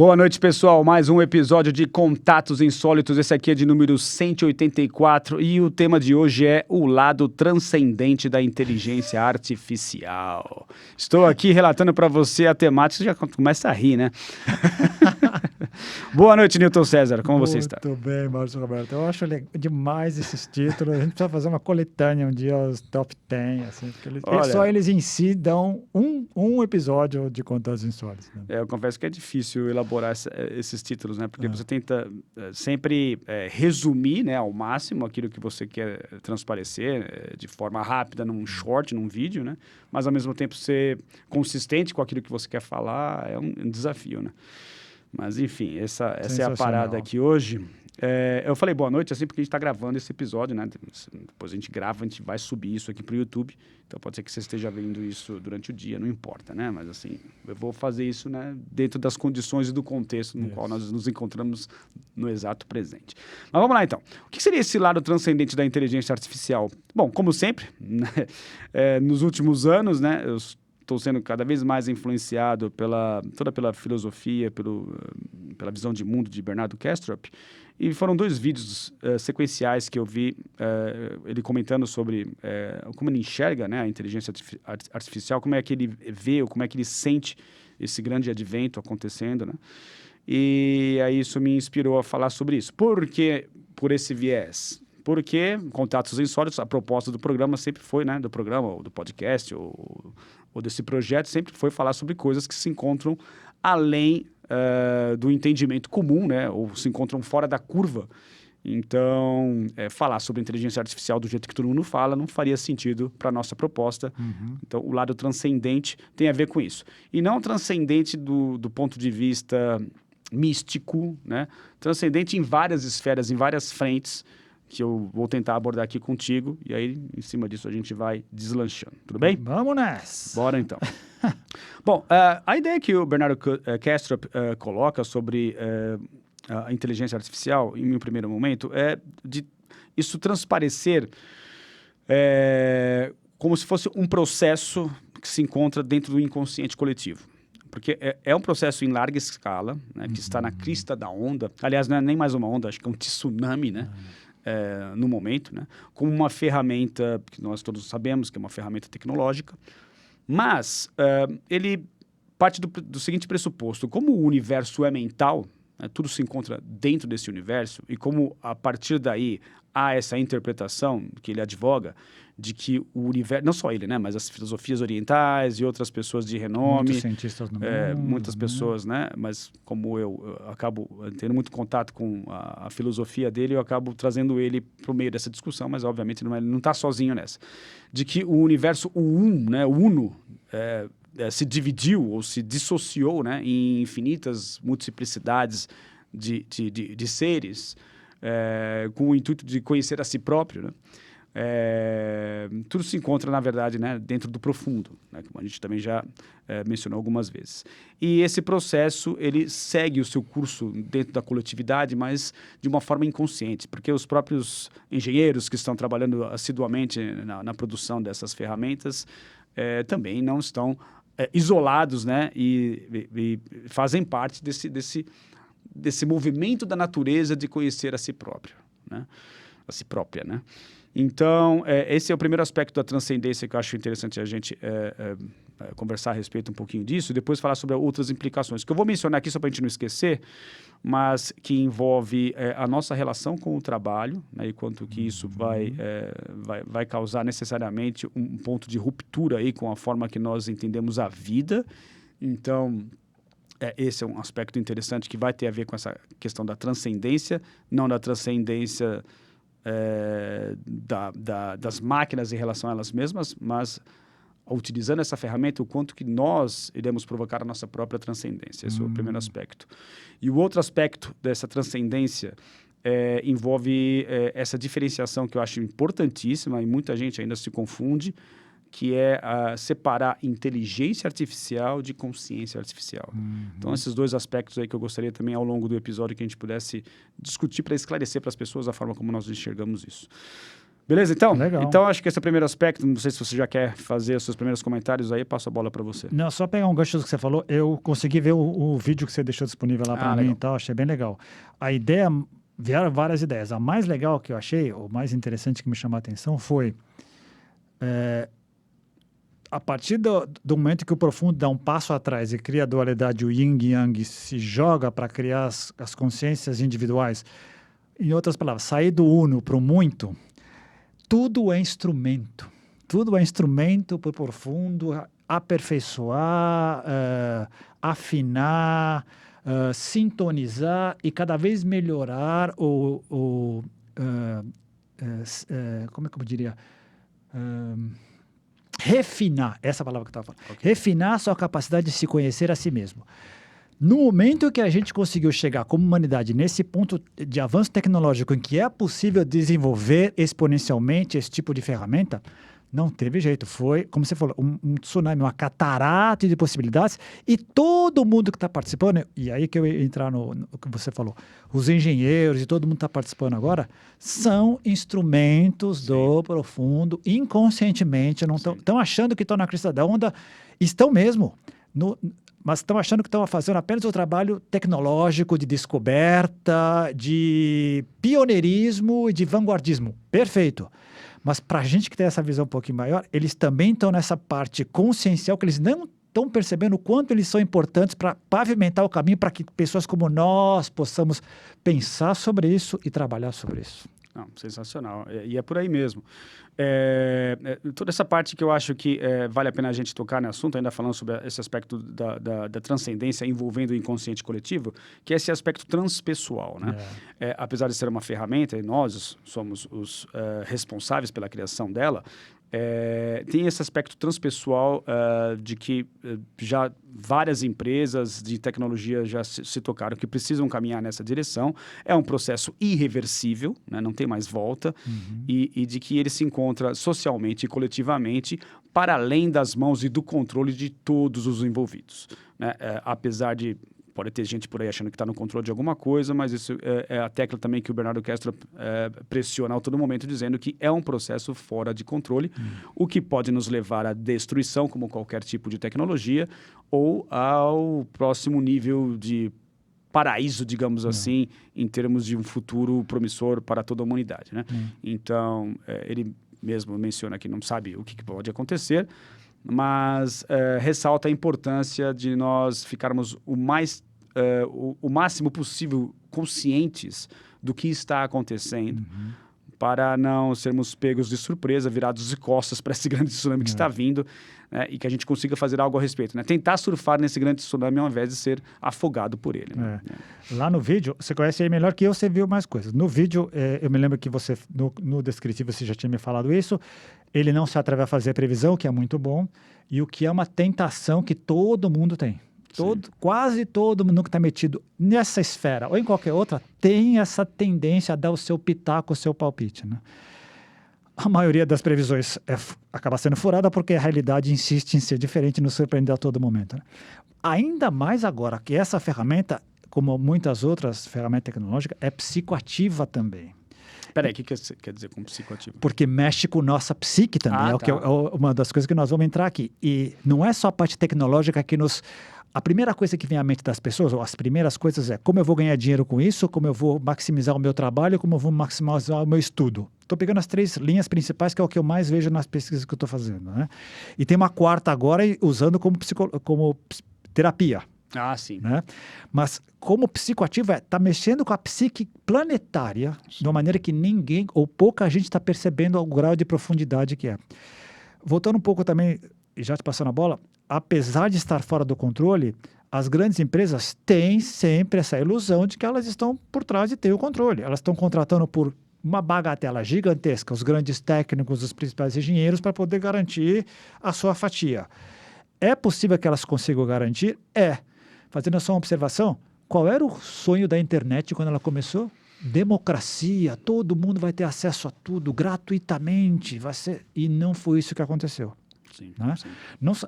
Boa noite, pessoal. Mais um episódio de Contatos Insólitos. Esse aqui é de número 184 e o tema de hoje é o lado transcendente da inteligência artificial. Estou aqui relatando para você a temática. Você já começa a rir, né? Boa noite, Newton César. Como você está? Muito bem, Márcio Roberto. Eu acho demais esses títulos. A gente precisa fazer uma coletânea um dia, os top 10, assim, porque só eles em si dão um episódio de Contatos Insólitos. Né? Eu confesso que é difícil elaborar esses títulos, né? Porque você tenta sempre resumir, né, ao máximo aquilo que você quer transparecer de forma rápida num short, num vídeo, né? Mas ao mesmo tempo ser consistente com aquilo que você quer falar é um desafio, né? Mas, enfim, essa é a parada aqui hoje. Eu falei boa noite, assim, porque a gente está gravando esse episódio, né? Depois a gente grava, a gente vai subir isso aqui para o YouTube. Então, pode ser que você esteja vendo isso durante o dia, não importa, né? Mas, assim, eu vou fazer isso, né, dentro das condições e do contexto no qual nós nos encontramos no exato presente. Mas vamos lá, então. O que seria esse lado transcendente da inteligência artificial? Bom, como sempre, né, nos últimos anos, né, eu estou sendo cada vez mais influenciado pela filosofia, pela visão de mundo de Bernardo Kastrup. E foram dois vídeos sequenciais que eu vi ele comentando sobre como ele enxerga, né, a inteligência artificial, como é que ele vê, ou como é que ele sente esse grande advento acontecendo, né? E aí isso me inspirou a falar sobre isso. Por que por esse viés? Porque Contatos Insólitos, a proposta do programa sempre foi, né, do programa, ou do podcast, ou desse projeto, sempre foi falar sobre coisas que se encontram além do entendimento comum, né, ou se encontram fora da curva. Então, falar sobre inteligência artificial do jeito que todo mundo fala não faria sentido para a nossa proposta. Então, o lado transcendente tem a ver com isso. E não transcendente do ponto de vista místico, né, transcendente em várias esferas, em várias frentes, que eu vou tentar abordar aqui contigo, e aí, em cima disso, a gente vai deslanchando. Tudo bem? Vamos nessa! Bora, então. Bom, a ideia que o Bernardo Kastrup coloca sobre a inteligência artificial, em um primeiro momento, é de isso transparecer como se fosse um processo que se encontra dentro do inconsciente coletivo. Porque é um processo em larga escala, né, que está na crista da onda. Aliás, não é nem mais uma onda, acho que é um tsunami, né? No momento, né, como uma ferramenta que nós todos sabemos que é uma ferramenta tecnológica, mas ele parte do seguinte pressuposto: como o universo é mental, né, tudo se encontra dentro desse universo, e como a partir daí há essa interpretação que ele advoga de que o universo, não só ele, né, mas as filosofias orientais e outras pessoas de renome, muitos cientistas no mundo, muitas pessoas, né, mas como eu acabo tendo muito contato com a filosofia dele, eu acabo trazendo ele para o meio dessa discussão, mas obviamente ele não está sozinho nessa, de que o universo, né, o uno, se dividiu ou se dissociou, né, em infinitas multiplicidades de seres, com o intuito de conhecer a si próprio, né? Tudo se encontra, na verdade, né, dentro do profundo, né, como a gente também já mencionou algumas vezes. E esse processo, ele segue o seu curso dentro da coletividade, mas de uma forma inconsciente, porque os próprios engenheiros que estão trabalhando assiduamente na produção dessas ferramentas também não estão isolados, né, e fazem parte desse movimento da natureza de conhecer a si próprio, né, a si própria, né? Então, esse é o primeiro aspecto da transcendência que eu acho interessante a gente conversar a respeito um pouquinho disso, e depois falar sobre outras implicações, que eu vou mencionar aqui só para a gente não esquecer, mas que envolve a nossa relação com o trabalho, né, e quanto que isso vai causar necessariamente um ponto de ruptura aí com a forma que nós entendemos a vida. Então, esse é um aspecto interessante que vai ter a ver com essa questão da transcendência, não da transcendência das máquinas em relação a elas mesmas, mas utilizando essa ferramenta, o quanto que nós iremos provocar a nossa própria transcendência. Esse é o primeiro aspecto. E o outro aspecto dessa transcendência envolve essa diferenciação que eu acho importantíssima, e muita gente ainda se confunde, que é separar inteligência artificial de consciência artificial. Então, esses dois aspectos aí que eu gostaria também, ao longo do episódio, que a gente pudesse discutir para esclarecer para as pessoas a forma como nós enxergamos isso. Beleza, então? Legal. Então, acho que esse é o primeiro aspecto. Não sei se você já quer fazer os seus primeiros comentários aí, passo a bola para você. Não, só pegar um gancho do que você falou. Eu consegui ver o vídeo que você deixou disponível lá para mim e tal, achei bem legal. A ideia, vieram várias ideias. A mais legal que eu achei, o mais interessante que me chamou a atenção foi a partir do momento que o profundo dá um passo atrás e cria a dualidade, o yin e yang se joga para criar as consciências individuais. Em outras palavras, sair do uno para o muito, tudo é instrumento. Tudo é instrumento para o profundo aperfeiçoar, afinar, sintonizar e cada vez melhorar como é que eu diria? Refinar, essa palavra que eu estava falando. Okay. Refinar a sua capacidade de se conhecer a si mesmo. No momento que a gente conseguiu chegar como humanidade nesse ponto de avanço tecnológico em que é possível desenvolver exponencialmente esse tipo de ferramenta, não teve jeito. Foi, como você falou, um tsunami, uma catarata de possibilidades e todo mundo que está participando, e aí que eu ia entrar no que você falou, os engenheiros e todo mundo que está participando agora, são instrumentos do profundo, inconscientemente, não estão achando que estão na crista da onda, estão mesmo, mas estão achando que estão fazendo apenas o trabalho tecnológico de descoberta, de pioneirismo e de vanguardismo. Perfeito. Mas para a gente que tem essa visão um pouquinho maior, eles também estão nessa parte consciencial que eles não estão percebendo o quanto eles são importantes para pavimentar o caminho para que pessoas como nós possamos pensar sobre isso e trabalhar sobre isso. Não, sensacional. E é por aí mesmo. Toda essa parte que eu acho que vale a pena a gente tocar no assunto, ainda falando sobre esse aspecto da transcendência envolvendo o inconsciente coletivo, que é esse aspecto transpessoal, né? Apesar de ser uma ferramenta, e nós somos os responsáveis pela criação dela, tem esse aspecto transpessoal de que já várias empresas de tecnologia já se tocaram que precisam caminhar nessa direção. É um processo irreversível, né? Não tem mais volta, e de que ele se encontra socialmente e coletivamente para além das mãos e do controle de todos os envolvidos, né? Apesar de pode ter gente por aí achando que está no controle de alguma coisa, mas isso é a tecla também que o Bernardo Castro pressiona a todo momento, dizendo que é um processo fora de controle, o que pode nos levar à destruição, como qualquer tipo de tecnologia, ou ao próximo nível de paraíso, digamos assim, em termos de um futuro promissor para toda a humanidade, né? Então, ele mesmo menciona que não sabe o que pode acontecer, mas ressalta a importância de nós ficarmos o máximo possível conscientes do que está acontecendo, para não sermos pegos de surpresa, virados de costas para esse grande tsunami que está vindo, né, e que a gente consiga fazer algo a respeito, né? Tentar surfar nesse grande tsunami ao invés de ser afogado por ele. Né? Lá no vídeo, você conhece aí melhor que eu, você viu mais coisas. No vídeo, eu me lembro que você, no descritivo, você já tinha me falado isso. Ele não se atreve a fazer previsão, que é muito bom, e o que é uma tentação que todo mundo tem. Quase todo mundo que está metido nessa esfera ou em qualquer outra tem essa tendência a dar o seu pitaco, o seu palpite, né? A maioria das previsões acaba sendo furada porque a realidade insiste em ser diferente e nos surpreender a todo momento, né? Ainda mais agora que essa ferramenta, como muitas outras ferramentas tecnológicas, é psicoativa também. Peraí, o que quer dizer com psicoativo? Porque mexe com nossa psique também, que é uma das coisas que nós vamos entrar aqui. E não é só a parte tecnológica que nos... A primeira coisa que vem à mente das pessoas, ou as primeiras coisas é como eu vou ganhar dinheiro com isso, como eu vou maximizar o meu trabalho, como eu vou maximizar o meu estudo. Estou pegando as 3 linhas principais, que é o que eu mais vejo nas pesquisas que eu estou fazendo, né? E tem uma quarta agora usando como terapia. Ah, sim. Né? Mas como psicoativo está mexendo com a psique planetária de uma maneira que ninguém ou pouca gente está percebendo o grau de profundidade que é. Voltando um pouco também, e já te passando a bola, apesar de estar fora do controle, as grandes empresas têm sempre essa ilusão de que elas estão por trás de ter o controle. Elas estão contratando por uma bagatela gigantesca os grandes técnicos, os principais engenheiros para poder garantir a sua fatia. É possível que elas consigam garantir? Fazendo só uma observação, qual era o sonho da internet quando ela começou? Democracia, todo mundo vai ter acesso a tudo gratuitamente, e não foi isso que aconteceu. Sim, né? Sim.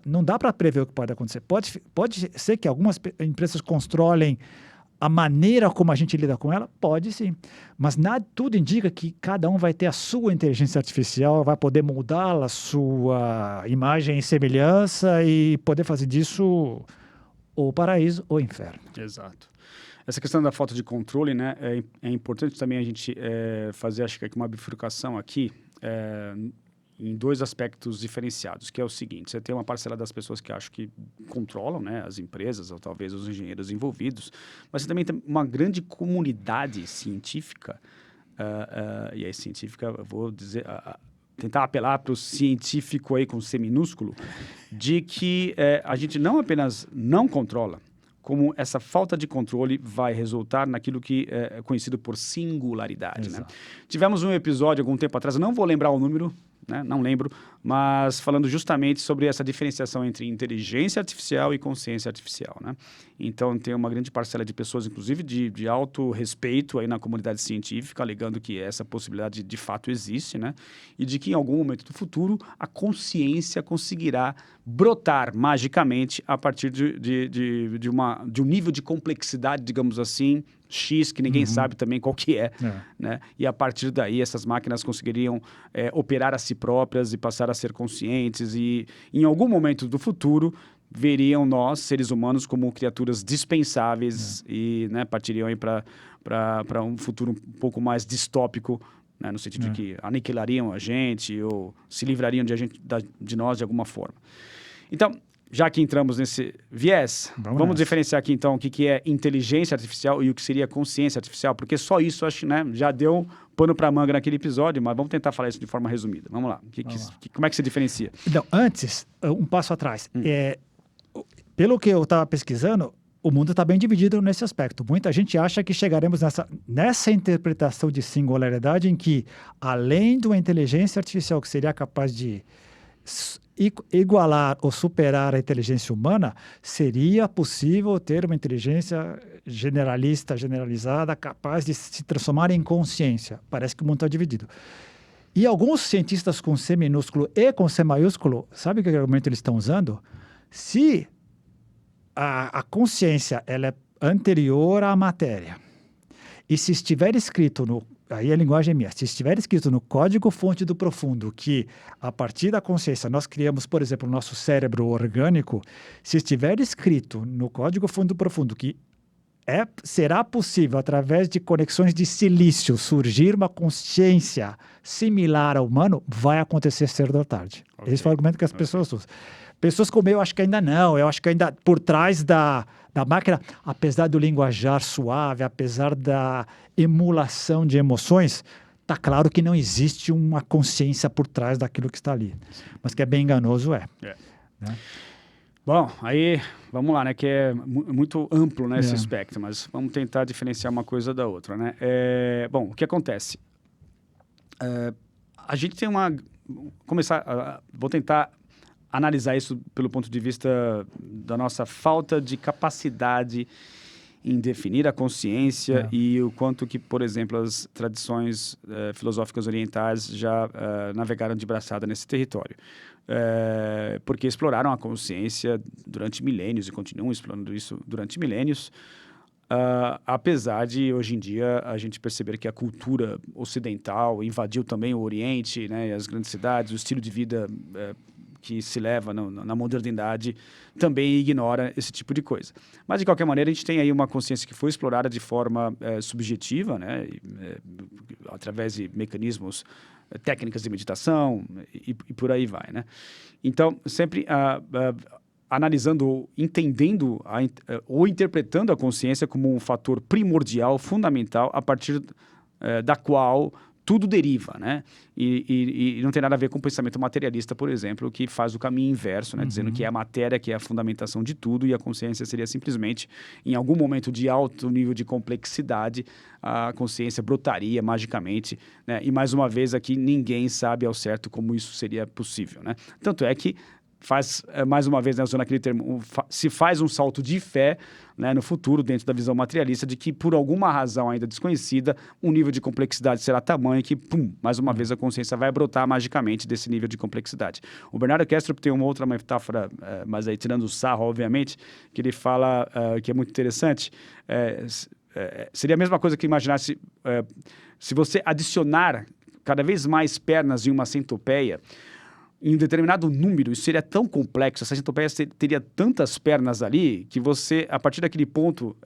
Não dá para prever o que pode acontecer. Pode ser que algumas empresas controlem a maneira como a gente lida com ela, pode sim. Mas tudo indica que cada um vai ter a sua inteligência artificial, vai poder moldá-la, a sua imagem e semelhança e poder fazer disso ou paraíso ou inferno. Exato. Essa questão da falta de controle, né, é importante também a gente fazer, acho que uma bifurcação aqui, em dois aspectos diferenciados, que é o seguinte: você tem uma parcela das pessoas que acham que controlam, né, as empresas, ou talvez os engenheiros envolvidos, mas você também tem uma grande comunidade científica, e aí científica, eu vou dizer... tentar apelar para o científico aí com C minúsculo, de que a gente não apenas não controla, como essa falta de controle vai resultar naquilo que é conhecido por singularidade. Né? Tivemos um episódio algum tempo atrás, eu não vou lembrar o número, né? Não lembro, mas falando justamente sobre essa diferenciação entre inteligência artificial e consciência artificial. Né? Então, tem uma grande parcela de pessoas, inclusive de alto respeito aí na comunidade científica, alegando que essa possibilidade de fato existe, né? E de que em algum momento do futuro a consciência conseguirá brotar magicamente a partir de um nível de complexidade, digamos assim, X, que ninguém sabe também qual que é. Né? E a partir daí essas máquinas conseguiriam operar a si próprias e passar a ser conscientes e em algum momento do futuro veriam nós, seres humanos, como criaturas dispensáveis e, né, partiriam aí para um futuro um pouco mais distópico, né, no sentido de que aniquilariam a gente ou se livrariam de nós de alguma forma. Então, já que entramos nesse viés, vamos diferenciar aqui então o que é inteligência artificial e o que seria consciência artificial, porque só isso, acho, né, já deu pano para manga naquele episódio, mas vamos tentar falar isso de forma resumida. Vamos lá. Como é que se diferencia? Então, antes, um passo atrás. Pelo que eu estava pesquisando, o mundo está bem dividido nesse aspecto. Muita gente acha que chegaremos nessa interpretação de singularidade em que, além de uma inteligência artificial que seria capaz de igualar ou superar a inteligência humana, seria possível ter uma inteligência generalizada, capaz de se transformar em consciência. Parece que o mundo está dividido. E alguns cientistas com C minúsculo e com C maiúsculo, sabe que argumento eles estão usando? Se a consciência ela é anterior à matéria, e se estiver escrito aí a linguagem é minha, se estiver escrito no código-fonte do profundo que, a partir da consciência, nós criamos, por exemplo, o nosso cérebro orgânico, se estiver escrito no código-fonte do profundo que será possível, através de conexões de silício, surgir uma consciência similar ao humano, vai acontecer cedo ou tarde. Esse foi o argumento que as pessoas usam. Pessoas como eu acho que ainda não, eu acho que ainda por trás da máquina, apesar do linguajar suave, apesar da emulação de emoções, está claro que não existe uma consciência por trás daquilo que está ali. Mas que é bem enganoso, Né? Bom, aí vamos lá, né? Que é muito amplo, né, esse espectro, mas vamos tentar diferenciar uma coisa da outra, né? Bom, o que acontece? A gente tem vou tentar analisar isso pelo ponto de vista da nossa falta de capacidade em definir a consciência e o quanto que, por exemplo, as tradições filosóficas orientais já navegaram de braçada nesse território. Porque exploraram a consciência durante milênios e continuam explorando isso durante milênios, apesar de, hoje em dia, a gente perceber que a cultura ocidental invadiu também o Oriente, né, as grandes cidades, o estilo de vida que se leva na modernidade também ignora esse tipo de coisa. Mas, de qualquer maneira, a gente tem aí uma consciência que foi explorada de forma subjetiva, né, através de mecanismos, técnicas de meditação e por aí vai. Né? Então, sempre analisando, entendendo ou interpretando a consciência como um fator primordial, fundamental, a partir da qual tudo deriva, né? E não tem nada a ver com o pensamento materialista, por exemplo, que faz o caminho inverso, né? Dizendo que é a matéria que é a fundamentação de tudo e a consciência seria simplesmente, em algum momento de alto nível de complexidade, a consciência brotaria magicamente, né? E mais uma vez aqui ninguém sabe ao certo como isso seria possível, né? Tanto é que faz, mais uma vez, né, usando aquele termo, se faz um salto de fé, né, no futuro, dentro da visão materialista, de que, por alguma razão ainda desconhecida, o nível de complexidade será tamanho que, mais uma vez, a consciência vai brotar magicamente desse nível de complexidade. O Bernardo Kastrup tem uma outra metáfora, mas aí tirando o sarro, obviamente, que ele fala que é muito interessante. Seria a mesma coisa que imaginar se você adicionar cada vez mais pernas em uma centopeia, em um determinado número, isso seria tão complexo, essa centopeia teria tantas pernas ali, que você, a partir daquele ponto,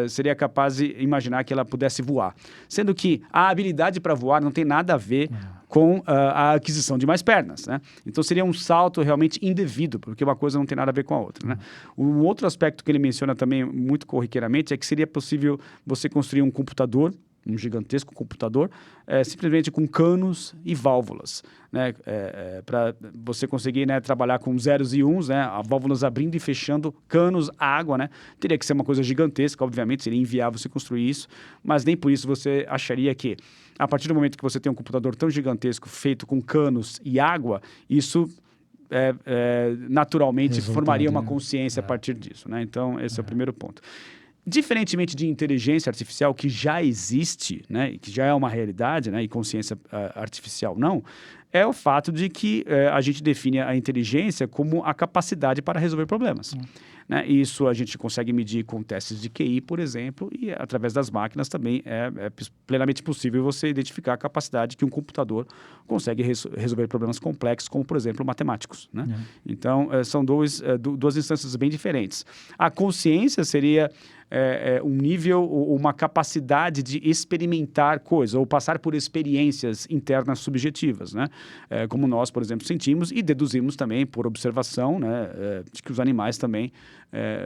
seria capaz de imaginar que ela pudesse voar. Sendo que a habilidade para voar não tem nada a ver com a aquisição de mais pernas, né? Então, seria um salto realmente indevido, porque uma coisa não tem nada a ver com a outra, né? Um outro aspecto que ele menciona também muito corriqueiramente é que seria possível você construir um computador, um gigantesco computador, simplesmente com canos e válvulas, né? Para você conseguir, né, trabalhar com zeros e uns, né, válvulas abrindo e fechando, canos, água, né? Teria que ser uma coisa gigantesca, obviamente, seria inviável você construir isso, mas nem por isso você acharia que, a partir do momento que você tem um computador tão gigantesco feito com canos e água, isso naturalmente formaria uma consciência a partir disso, né? Então, esse é o primeiro ponto. Diferentemente de inteligência artificial, que já existe, né, que já é uma realidade, né, e consciência artificial não, é o fato de que a gente define a inteligência como a capacidade para resolver problemas. Né? Isso a gente consegue medir com testes de QI, por exemplo, e através das máquinas também é plenamente possível você identificar a capacidade que um computador consegue resolver problemas complexos, como, por exemplo, matemáticos. Né? Então, são duas instâncias bem diferentes. A consciência seria um nível, uma capacidade de experimentar coisas, ou passar por experiências internas subjetivas, né? Como nós, por exemplo, sentimos e deduzimos também por observação, né, de que os animais também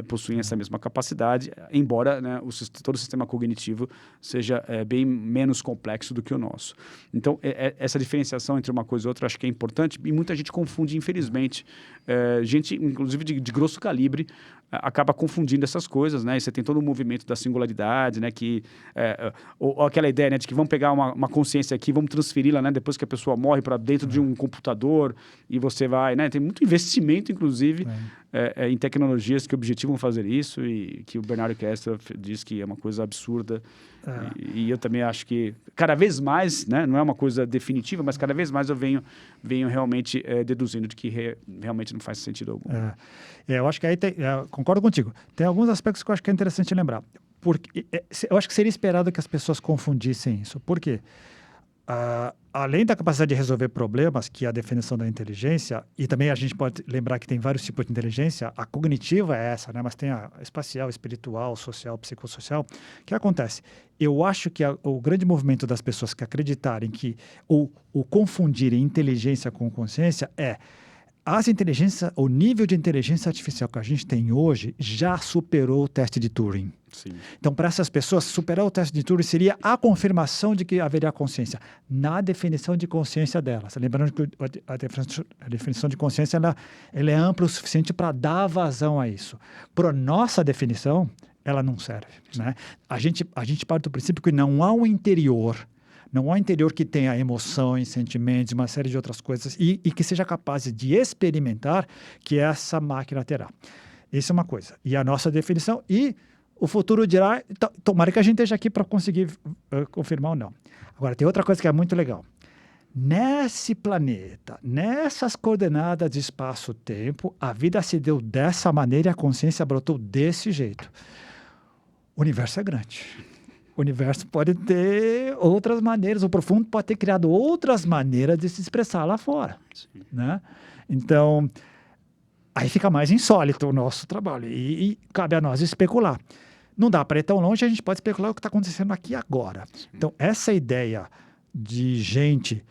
possuem essa mesma capacidade, embora, né, todo o sistema cognitivo seja bem menos complexo do que o nosso. Então, essa diferenciação entre uma coisa e outra acho que é importante, e muita gente confunde, infelizmente, gente, inclusive de grosso calibre, acaba confundindo essas coisas, né? E você tem todo o movimento da singularidade, né? Que, ou aquela ideia, né, de que vamos pegar uma consciência aqui, vamos transferi-la, né, depois que a pessoa morre para dentro de um computador e você vai, né? Tem muito investimento, inclusive, em tecnologias que objetivam fazer isso, e que o Bernardo Kastrup diz que é uma coisa absurda. E eu também acho que cada vez mais, né, não é uma coisa definitiva, mas cada vez mais eu venho realmente deduzindo de que realmente não faz sentido algum. Eu acho que aí concordo contigo. Tem alguns aspectos que eu acho que é interessante lembrar. Porque eu acho que seria esperado que as pessoas confundissem isso. Por quê? Além da capacidade de resolver problemas, que é a definição da inteligência, e também a gente pode lembrar que tem vários tipos de inteligência, a cognitiva é essa, né? Mas tem a espacial, espiritual, social, psicossocial. O que acontece? Eu acho que o grande movimento das pessoas que acreditarem que, ou confundirem inteligência com consciência o nível de inteligência artificial que a gente tem hoje já superou o teste de Turing. Sim. Então, para essas pessoas, superar o teste de Turing seria a confirmação de que haveria consciência, na definição de consciência delas. Lembrando que a definição de consciência ela é ampla o suficiente para dar vazão a isso. Para nossa definição, ela não serve. Né? A gente parte do princípio que não há um interior. Não há um interior que tenha emoções, sentimentos, uma série de outras coisas e que seja capaz de experimentar que essa máquina terá. Isso é uma coisa. E a nossa definição, e o futuro dirá, tomara que a gente esteja aqui para conseguir confirmar ou não. Agora, tem outra coisa que é muito legal. Nesse planeta, nessas coordenadas de espaço-tempo, a vida se deu dessa maneira e a consciência brotou desse jeito. O universo é grande. O universo pode ter outras maneiras, o profundo pode ter criado outras maneiras de se expressar lá fora. Né? Então, aí fica mais insólito o nosso trabalho e cabe a nós especular. Não dá para ir tão longe, a gente pode especular o que está acontecendo aqui agora. Sim. Então, essa ideia de gente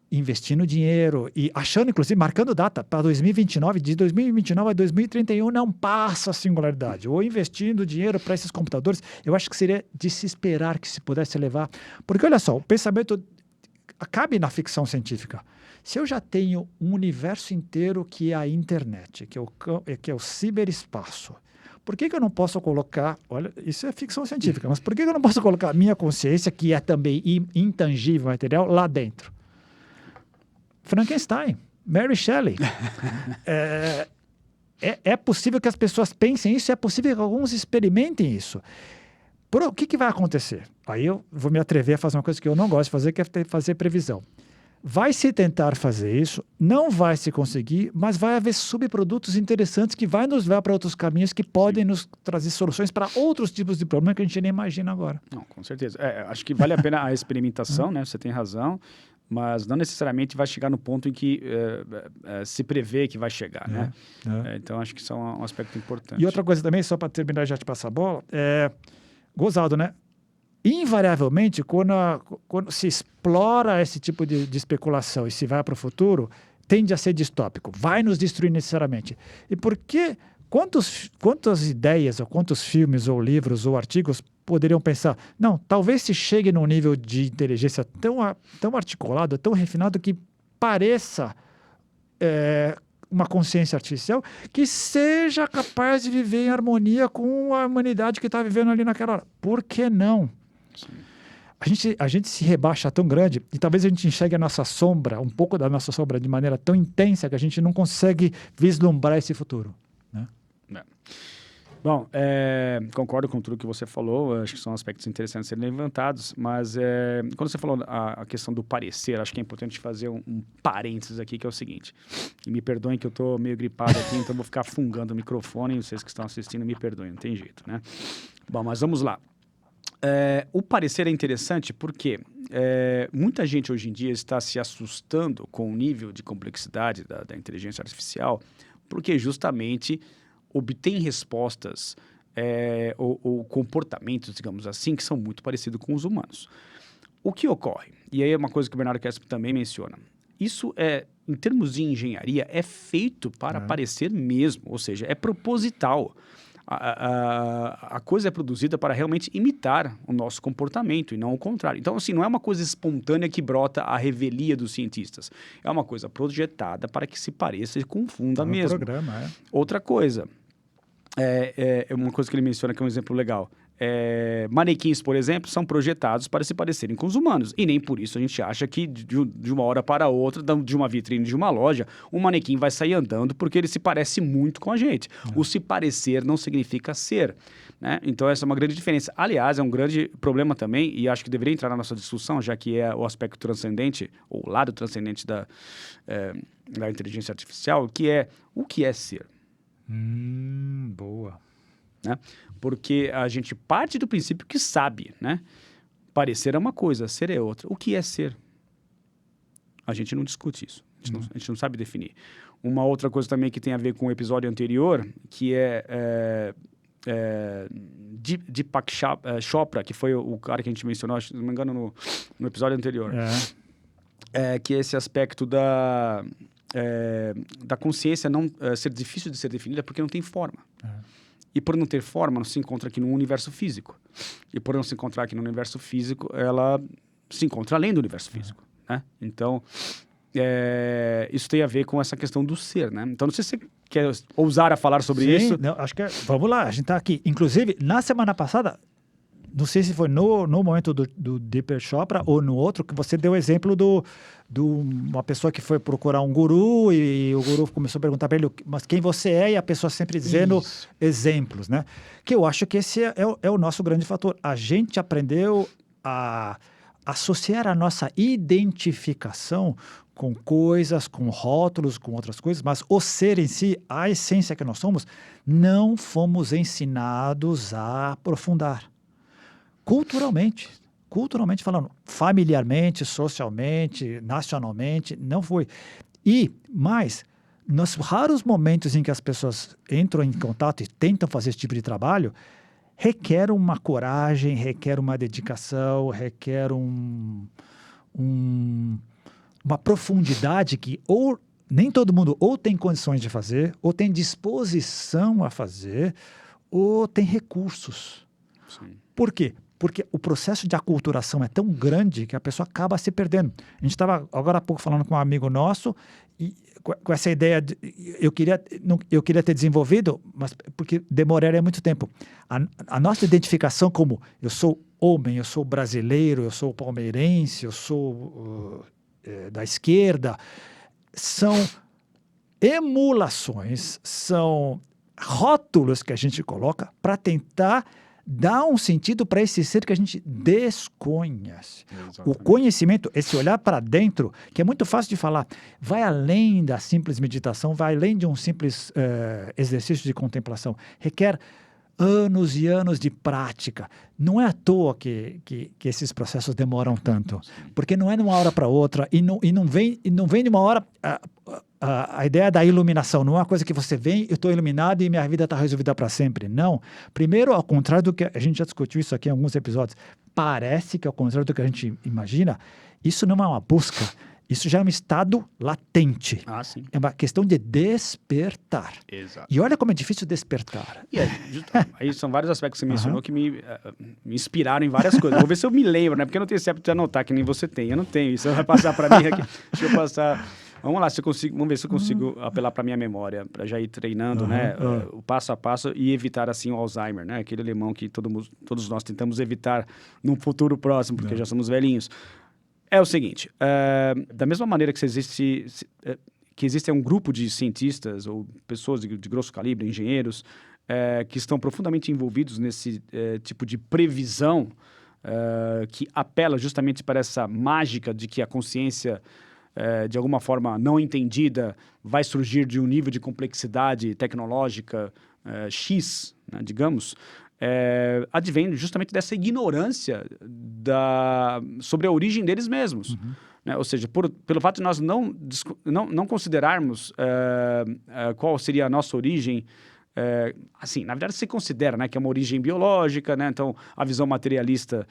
investindo dinheiro e achando, inclusive, marcando data para 2029, de 2029 a 2031 não passa a singularidade. Ou investindo dinheiro para esses computadores, eu acho que seria de se esperar que se pudesse levar. Porque, olha só, o pensamento cabe na ficção científica. Se eu já tenho um universo inteiro que é a internet, que é o ciberespaço, por que eu não posso colocar, olha, isso é ficção científica, mas por que eu não posso colocar a minha consciência, que é também intangível, material, lá dentro? Frankenstein. Mary Shelley. É possível que as pessoas pensem isso, é possível que alguns experimentem isso. O que vai acontecer? Aí eu vou me atrever a fazer uma coisa que eu não gosto de fazer, que é fazer previsão. Vai se tentar fazer isso, não vai se conseguir, mas vai haver subprodutos interessantes que vai nos levar para outros caminhos que podem nos trazer soluções para outros tipos de problemas que a gente nem imagina agora. Não, com certeza. Acho que vale a pena a experimentação, né? Você tem razão, mas não necessariamente vai chegar no ponto em que se prevê que vai chegar, né? Então, acho que isso é um aspecto importante. E outra coisa também, só para terminar e já te passar a bola, gozado, né? Invariavelmente, quando se explora esse tipo de especulação e se vai para o futuro, tende a ser distópico, vai nos destruir necessariamente. E por que, quantas ideias, ou quantos filmes, ou livros, ou artigos poderiam pensar, não, talvez se chegue num nível de inteligência tão articulado, tão refinado, que pareça uma consciência artificial que seja capaz de viver em harmonia com a humanidade que está vivendo ali naquela hora. Por que não? A gente se rebaixa tão grande e talvez a gente enxergue a nossa sombra, um pouco da nossa sombra, de maneira tão intensa que a gente não consegue vislumbrar esse futuro, né? Bom, concordo com tudo que você falou, acho que são aspectos interessantes a serem levantados, mas quando você falou a questão do parecer, acho que é importante fazer um parênteses aqui, que é o seguinte, e me perdoem que eu estou meio gripado aqui, então vou ficar fungando o microfone, e vocês que estão assistindo me perdoem, não tem jeito, né? Bom, mas vamos lá. O parecer é interessante porque muita gente hoje em dia está se assustando com o nível de complexidade da inteligência artificial, porque justamente obtém respostas ou comportamentos, digamos assim, que são muito parecidos com os humanos. O que ocorre? E aí é uma coisa que o Bernardo Kesp também menciona. Isso em termos de engenharia, é feito para parecer mesmo, ou seja, é proposital. A coisa é produzida para realmente imitar o nosso comportamento e não o contrário. Então, assim, não é uma coisa espontânea que brota à revelia dos cientistas. É uma coisa projetada para que se pareça e confunda mesmo. Programa, Outra coisa, uma coisa que ele menciona que é um exemplo legal. Manequins, por exemplo, são projetados para se parecerem com os humanos. E nem por isso a gente acha que de uma hora para outra, de uma vitrine de uma loja, um manequim vai sair andando porque ele se parece muito com a gente. O se parecer não significa ser, né? Então essa é uma grande diferença. Aliás, é um grande problema também, e acho que deveria entrar na nossa discussão, já que é o aspecto transcendente, ou o lado transcendente da inteligência artificial, que é o que é ser. Boa. Né? Porque a gente parte do princípio que sabe, né? Parecer é uma coisa, ser é outra. O que é ser? A gente não discute isso. A gente não sabe definir. Uma outra coisa também que tem a ver com o episódio anterior, que Deepak Chopra, que foi o cara que a gente mencionou, se não me engano, no episódio anterior. Que é esse aspecto da consciência não ser difícil de ser definida porque não tem forma. E por não ter forma, não se encontra aqui no universo físico. E por não se encontrar aqui no universo físico, ela se encontra além do universo físico, né? Então, isso tem a ver com essa questão do ser, né? Então, não sei se você quer ousar a falar sobre isso. Não, acho que vamos lá, a gente está aqui. Inclusive, na semana passada, não sei se foi no momento do Deepak Chopra ou no outro, que você deu o exemplo de uma pessoa que foi procurar um guru e o guru começou a perguntar para ele, mas quem você é? E a pessoa sempre dizendo exemplos, né? Que eu acho que esse é o nosso grande fator. A gente aprendeu a associar a nossa identificação com coisas, com rótulos, com outras coisas, mas o ser em si, a essência que nós somos, não fomos ensinados a aprofundar. Culturalmente falando, familiarmente, socialmente, nacionalmente, não foi. E, mais, nos raros momentos em que as pessoas entram em contato e tentam fazer esse tipo de trabalho, requer uma coragem, requer uma dedicação, requer uma profundidade que ou nem todo mundo ou tem condições de fazer, ou tem disposição a fazer, ou tem recursos. Sim. Por quê? Porque o processo de aculturação é tão grande que a pessoa acaba se perdendo. A gente estava agora há pouco falando com um amigo nosso e com essa ideia de, eu queria ter desenvolvido, mas porque demoraria muito tempo. A nossa identificação como eu sou homem, eu sou brasileiro, eu sou palmeirense, eu sou da esquerda, são emulações, são rótulos que a gente coloca para tentar dar um sentido para esse ser que a gente desconhece. Exatamente. O conhecimento, esse olhar para dentro, que é muito fácil de falar, vai além da simples meditação, vai além de um simples exercício de contemplação. Requer anos e anos de prática. Não é à toa que esses processos demoram tanto, porque não é de uma hora para outra e não vem de uma hora. A ideia da iluminação não é uma coisa que você vem, eu estou iluminado e minha vida está resolvida para sempre. Não. Primeiro, ao contrário do que a gente já discutiu isso aqui em alguns episódios, parece que ao contrário do que a gente imagina, isso não é uma busca, isso já é um estado latente. Ah, sim. É uma questão de despertar. Exato. E olha como é difícil despertar. E aí são vários aspectos que você mencionou que me inspiraram em várias coisas. Vou ver se eu me lembro, né? Porque eu não tenho certo de anotar, que nem você tem. Eu não tenho. Isso vai passar para mim aqui. Deixa eu passar. Vamos lá, vamos ver se eu consigo apelar para minha memória, para já ir treinando, né? O passo a passo e evitar, assim, o Alzheimer, né? Aquele alemão que todos nós tentamos evitar num futuro próximo, porque já somos velhinhos. É o seguinte, da mesma maneira que existe um grupo de cientistas ou pessoas de grosso calibre, engenheiros, que estão profundamente envolvidos nesse tipo de previsão que apela justamente para essa mágica de que a consciência, de alguma forma não entendida, vai surgir de um nível de complexidade tecnológica X, né, digamos, advém justamente dessa ignorância sobre a origem deles mesmos. Né? Ou seja, pelo fato de nós não considerarmos qual seria a nossa origem, assim, na verdade se considera, né, que é uma origem biológica, né? Então a visão materialista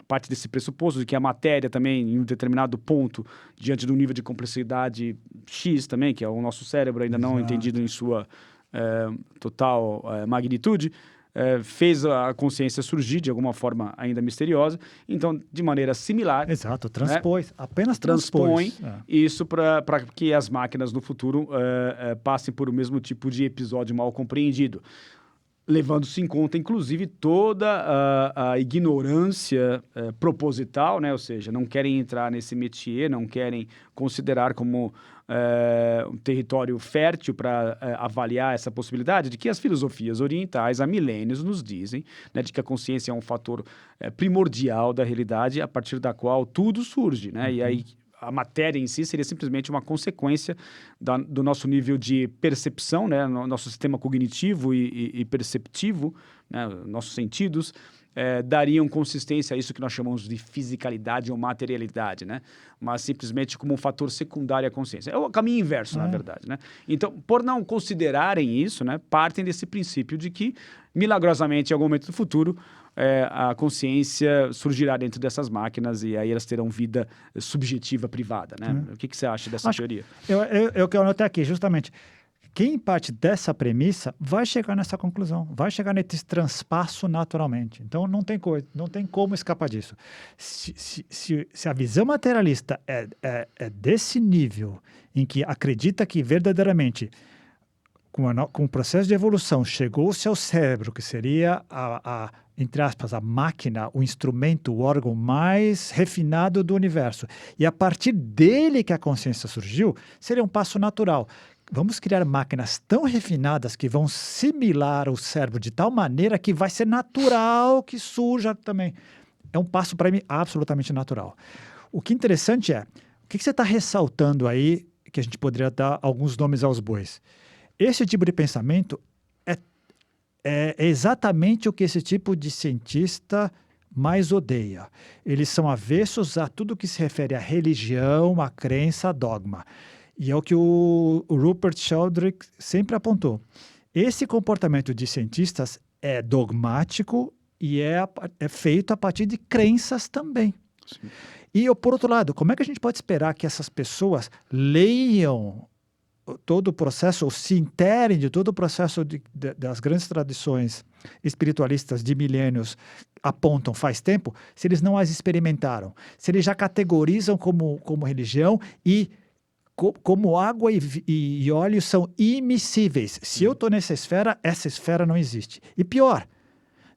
parte desse pressuposto de que a matéria também, em um determinado ponto, diante de um nível de complexidade X também, que é o nosso cérebro ainda não entendido em sua total magnitude, fez a consciência surgir de alguma forma ainda misteriosa. Então, de maneira similar... Exato, transpôs, né? Apenas transpõe isso para que as máquinas no futuro passem por o mesmo tipo de episódio mal compreendido. Levando-se em conta, inclusive, toda a ignorância proposital, né? Ou seja, não querem entrar nesse métier, não querem considerar como um território fértil para avaliar essa possibilidade de que as filosofias orientais há milênios nos dizem, né, de que a consciência é um fator primordial da realidade a partir da qual tudo surge, né? E aí a matéria em si seria simplesmente uma consequência do nosso nível de percepção, né? Nosso sistema cognitivo e perceptivo, né? Nossos sentidos, dariam consistência a isso que nós chamamos de fisicalidade ou materialidade, né? Mas simplesmente como um fator secundário à consciência. É o caminho inverso, na verdade, né? Então, por não considerarem isso, né, partem desse princípio de que, milagrosamente, em algum momento do futuro, a consciência surgirá dentro dessas máquinas e aí elas terão vida subjetiva privada, né? O que você acha dessa teoria? Eu que eu anotei aqui, justamente. Quem parte dessa premissa vai chegar nessa conclusão, vai chegar nesse transpasso naturalmente. Então, não tem como escapar disso. Se a visão materialista é desse nível, em que acredita que verdadeiramente, com o processo de evolução, chegou-se ao cérebro, que seria entre aspas, a máquina, o instrumento, o órgão mais refinado do universo, e a partir dele que a consciência surgiu, seria um passo natural. Vamos criar máquinas tão refinadas que vão similar o cérebro de tal maneira que vai ser natural que surja também. É um passo, para mim, absolutamente natural. O que é interessante o que você está ressaltando aí, que a gente poderia dar alguns nomes aos bois? Esse tipo de pensamento é exatamente o que esse tipo de cientista mais odeia. Eles são avessos a tudo que se refere à religião, à crença, a dogma. E é o que o Rupert Sheldrake sempre apontou. Esse comportamento de cientistas é dogmático e é feito a partir de crenças também. Sim. E, por outro lado, como é que a gente pode esperar que essas pessoas leiam todo o processo, ou se interem de todo o processo das grandes tradições espiritualistas de milênios apontam faz tempo, se eles não as experimentaram, se eles já categorizam como religião e como água e óleo são immiscíveis. Se eu estou nessa esfera, essa esfera não existe. E pior,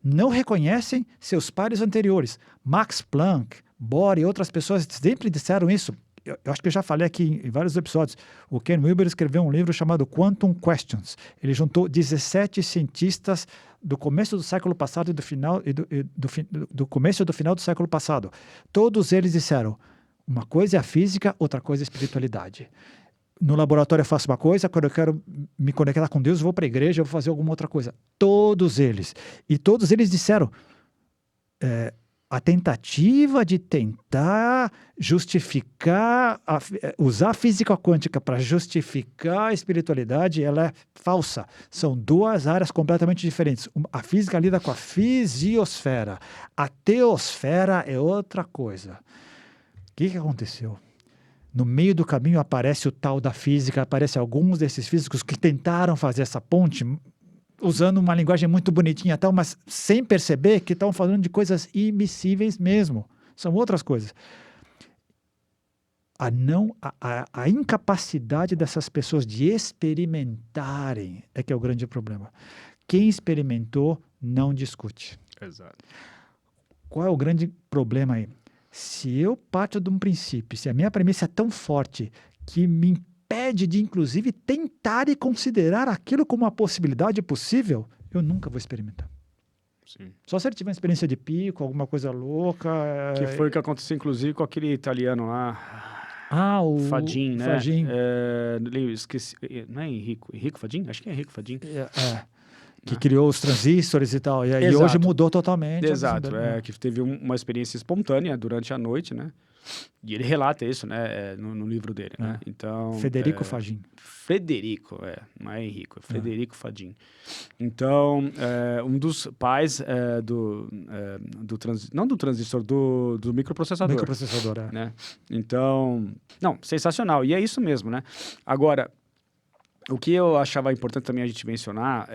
não reconhecem seus pares anteriores. Max Planck, Bohr e outras pessoas sempre disseram isso. eu acho que eu já falei aqui em vários episódios, o Ken Wilber escreveu um livro chamado Quantum Questions. Ele juntou 17 cientistas do começo do século passado e do começo e do final do século passado. Todos eles disseram, uma coisa é a física, outra coisa é a espiritualidade. No laboratório eu faço uma coisa, quando eu quero me conectar com Deus, eu vou para a igreja, eu vou fazer alguma outra coisa. Todos eles. E todos eles disseram, a tentativa de tentar justificar, usar a física quântica para justificar a espiritualidade, ela é falsa. São duas áreas completamente diferentes. A física lida com a fisiosfera. A teosfera é outra coisa. O que aconteceu? No meio do caminho aparece o tal da física, aparece alguns desses físicos que tentaram fazer essa ponte, usando uma linguagem muito bonitinha e tal, mas sem perceber que estão falando de coisas imissíveis mesmo. São outras coisas. A incapacidade dessas pessoas de experimentarem é que é o grande problema. Quem experimentou não discute. Exato. Qual é o grande problema aí? Se eu parto de um princípio, se a minha premissa é tão forte que me impede de, inclusive, tentar e considerar aquilo como uma possibilidade possível, eu nunca vou experimentar. Sim. Só se ele tiver uma experiência de pico, alguma coisa louca. Que foi o que aconteceu, inclusive, com aquele italiano lá. O Fadin, né? Fadin. Eu esqueci. Não é Henrico Fadin? Acho que é Henrico Fadin. Que criou os transistores e tal. E aí Exato. Hoje mudou totalmente. Exato. Que teve uma experiência espontânea durante a noite, né? E ele relata isso, né? No livro dele, né? Então, Federico Fadin. Frederico, não é Henrico, é Federico Fadin. Então, um dos pais não do transistor, do microprocessador. Microprocessador, né? Então, não, sensacional. E é isso mesmo, né? Agora, o que eu achava importante também a gente mencionar,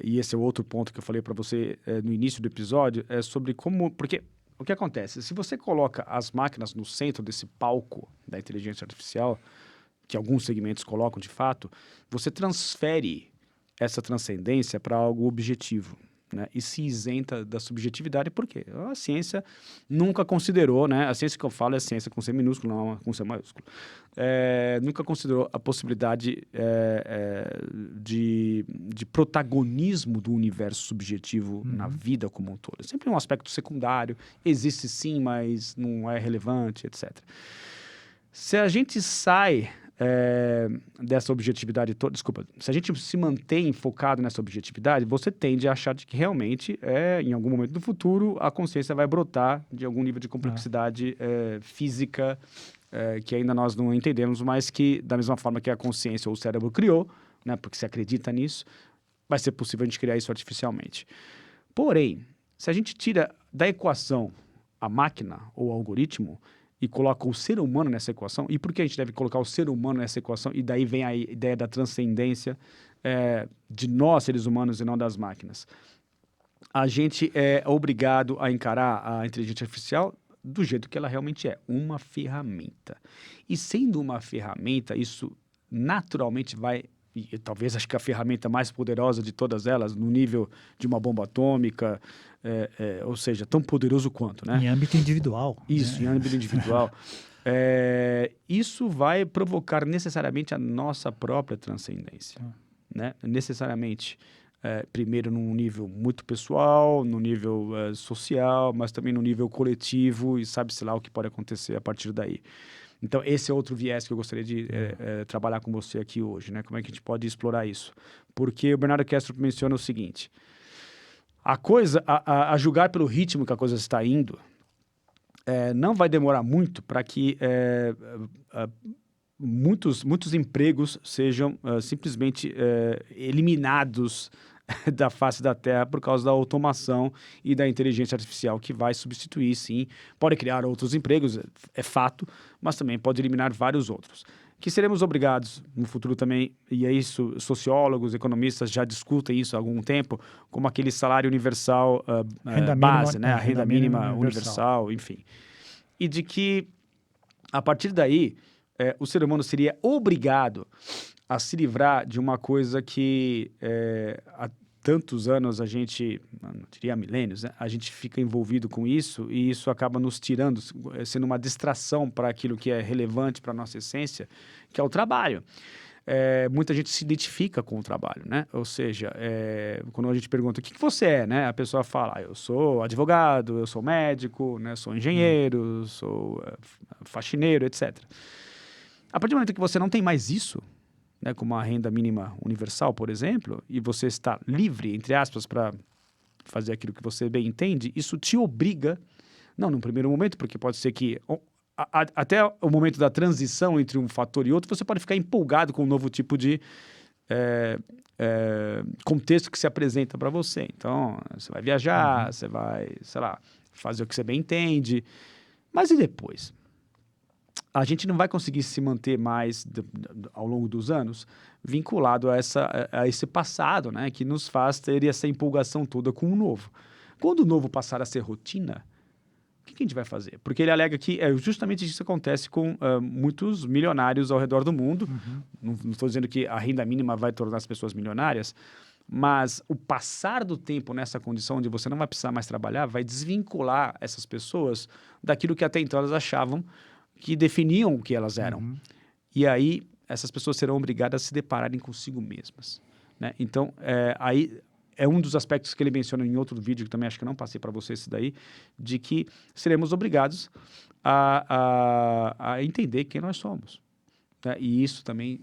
e esse é o outro ponto que eu falei para você no início do episódio, é sobre como... Porque o que acontece? Se você coloca as máquinas no centro desse palco da inteligência artificial, que alguns segmentos colocam de fato, você transfere essa transcendência para algo objetivo, né? E se isenta da subjetividade, por quê? A ciência nunca considerou, né? A ciência que eu falo é a ciência com C minúsculo, não com C maiúsculo. Nunca considerou a possibilidade de protagonismo do universo subjetivo na vida como um todo. É sempre um aspecto secundário, existe sim, mas não é relevante, etc. Se a gente sai dessa objetividade toda, se a gente se mantém focado nessa objetividade, você tende a achar de que realmente, em algum momento do futuro, a consciência vai brotar de algum nível de complexidade física que ainda nós não entendemos, mas que, da mesma forma que a consciência ou o cérebro criou, né, porque se acredita nisso, vai ser possível a gente criar isso artificialmente. Porém, se a gente tira da equação a máquina ou o algoritmo, e coloca o ser humano nessa equação, e por que a gente deve colocar o ser humano nessa equação? E daí vem a ideia da transcendência de nós, seres humanos, e não das máquinas. A gente é obrigado a encarar a inteligência artificial do jeito que ela realmente é, uma ferramenta. E sendo uma ferramenta, isso naturalmente vai... E talvez acho que a ferramenta mais poderosa de todas elas, no nível de uma bomba atômica, ou seja, tão poderoso quanto, né? Em âmbito individual. Isso, né? em âmbito individual. Isso vai provocar necessariamente a nossa própria transcendência, né? Necessariamente, primeiro num nível muito pessoal, no nível social, mas também no nível coletivo, e sabe-se lá o que pode acontecer a partir daí. Então, esse é outro viés que eu gostaria de trabalhar com você aqui hoje, né? Como é que a gente pode explorar isso? Porque o Bernardo Kastrup menciona o seguinte: a coisa, a julgar pelo ritmo que a coisa está indo, não vai demorar muito para que muitos empregos sejam simplesmente eliminados da face da Terra por causa da automação e da inteligência artificial, que vai substituir, sim. Pode criar outros empregos, é fato, mas também pode eliminar vários outros. Que seremos obrigados no futuro também, e é isso, sociólogos, economistas já discutem isso há algum tempo, como aquele salário universal base, né? A renda mínima universal, enfim. E de que, a partir daí, o ser humano seria obrigado a se livrar de uma coisa que tantos anos a gente, não diria milênios, né? A gente fica envolvido com isso e isso acaba nos tirando, sendo uma distração para aquilo que é relevante para a nossa essência, que é o trabalho. Muita gente se identifica com o trabalho, né? Ou seja, quando a gente pergunta o que você é, né? A pessoa fala, eu sou advogado, eu sou médico, né? Sou engenheiro, sou faxineiro, etc. A partir do momento que você não tem mais isso, né, como a renda mínima universal, por exemplo, e você está livre, entre aspas, para fazer aquilo que você bem entende, isso te obriga, não no primeiro momento, porque pode ser que até o momento da transição entre um fator e outro, você pode ficar empolgado com um novo tipo de contexto que se apresenta para você. Então, você vai viajar, você vai, sei lá, fazer o que você bem entende, mas e depois? A gente não vai conseguir se manter mais ao longo dos anos vinculado a esse passado, né, que nos faz ter essa empolgação toda com o novo. Quando o novo passar a ser rotina, o que a gente vai fazer? Porque ele alega que justamente isso acontece com muitos milionários ao redor do mundo. Não estou dizendo que a renda mínima vai tornar as pessoas milionárias, mas o passar do tempo nessa condição onde você não vai precisar mais trabalhar vai desvincular essas pessoas daquilo que até então elas achavam que definiam o que elas eram. E aí, essas pessoas serão obrigadas a se depararem consigo mesmas, né? Então, aí é um dos aspectos que ele menciona em outro vídeo, que também acho que eu não passei para você isso daí, de que seremos obrigados a entender quem nós somos, né? E isso também,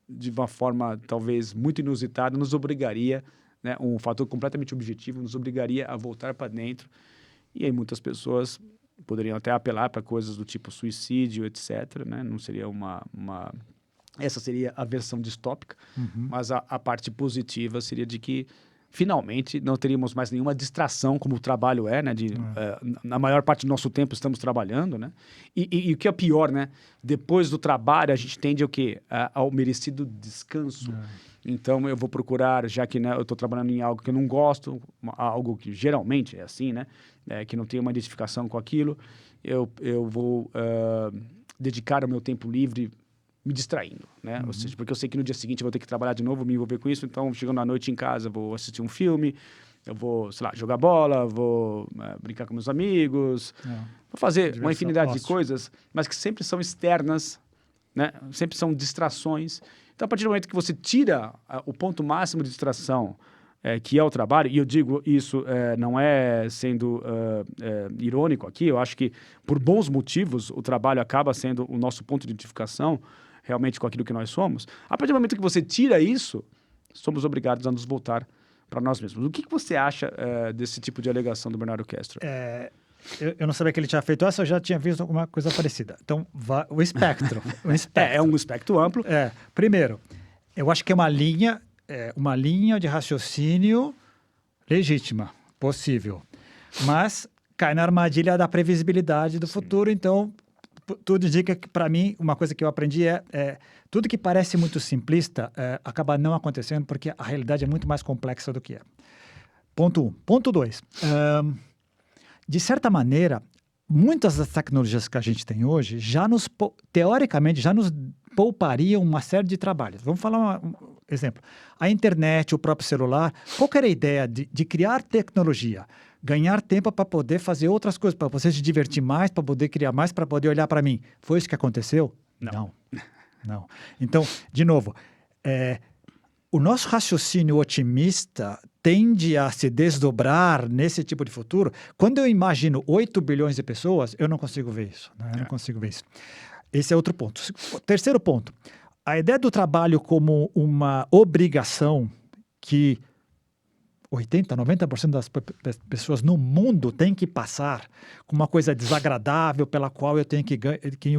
de uma forma talvez muito inusitada, nos obrigaria, né, um fator completamente objetivo, nos obrigaria a voltar para dentro. E aí muitas pessoas poderiam até apelar para coisas do tipo suicídio, etc., né? Não seria essa seria a versão distópica, mas a parte positiva seria de que finalmente não teríamos mais nenhuma distração, como o trabalho né? Na maior parte do nosso tempo estamos trabalhando, né? E o que é pior, né? Depois do trabalho a gente tende ao quê? Ao merecido descanso. Então eu vou procurar, já que, né, eu estou trabalhando em algo que eu não gosto, algo que geralmente é assim, né? Que não tem uma identificação com aquilo, eu vou dedicar o meu tempo livre me distraindo, né? Ou seja, porque eu sei que no dia seguinte eu vou ter que trabalhar de novo, me envolver com isso, então chegando à noite em casa, eu vou assistir um filme, eu vou, sei lá, jogar bola, vou brincar com meus amigos, vou fazer uma infinidade de coisas, mas que sempre são externas, né? Sempre são distrações. Então, a partir do momento que você tira o ponto máximo de distração, que é o trabalho, e eu digo isso não é sendo irônico aqui, eu acho que por bons motivos o trabalho acaba sendo o nosso ponto de identificação realmente com aquilo que nós somos. A partir do momento que você tira isso, somos obrigados a nos voltar para nós mesmos. O que você acha desse tipo de alegação do Bernardo Castro? Eu não sabia que ele tinha feito essa, eu já tinha visto alguma coisa parecida. Então, o espectro. É um espectro amplo. Primeiro, eu acho que é uma linha de raciocínio legítima, possível, mas cai na armadilha da previsibilidade do futuro. Então, tudo indica que, para mim, uma coisa que eu aprendi tudo que parece muito simplista acaba não acontecendo, porque a realidade é muito mais complexa do que é. Ponto 1. Ponto 2. De certa maneira, muitas das tecnologias que a gente tem hoje teoricamente, já nos poupariam uma série de trabalhos. Vamos falar um exemplo. A internet, o próprio celular, qual que era a ideia de criar tecnologia? Ganhar tempo para poder fazer outras coisas, para você se divertir mais, para poder criar mais, para poder olhar para mim. Foi isso que aconteceu? Não. Então, de novo, o nosso raciocínio otimista tende a se desdobrar nesse tipo de futuro. Quando eu imagino 8 bilhões de pessoas, eu não consigo ver isso. Né? Eu não consigo ver isso. Esse é outro ponto. Terceiro ponto. A ideia do trabalho como uma obrigação que 80%, 90% das pessoas no mundo têm que passar, com uma coisa desagradável pela qual eu tenho que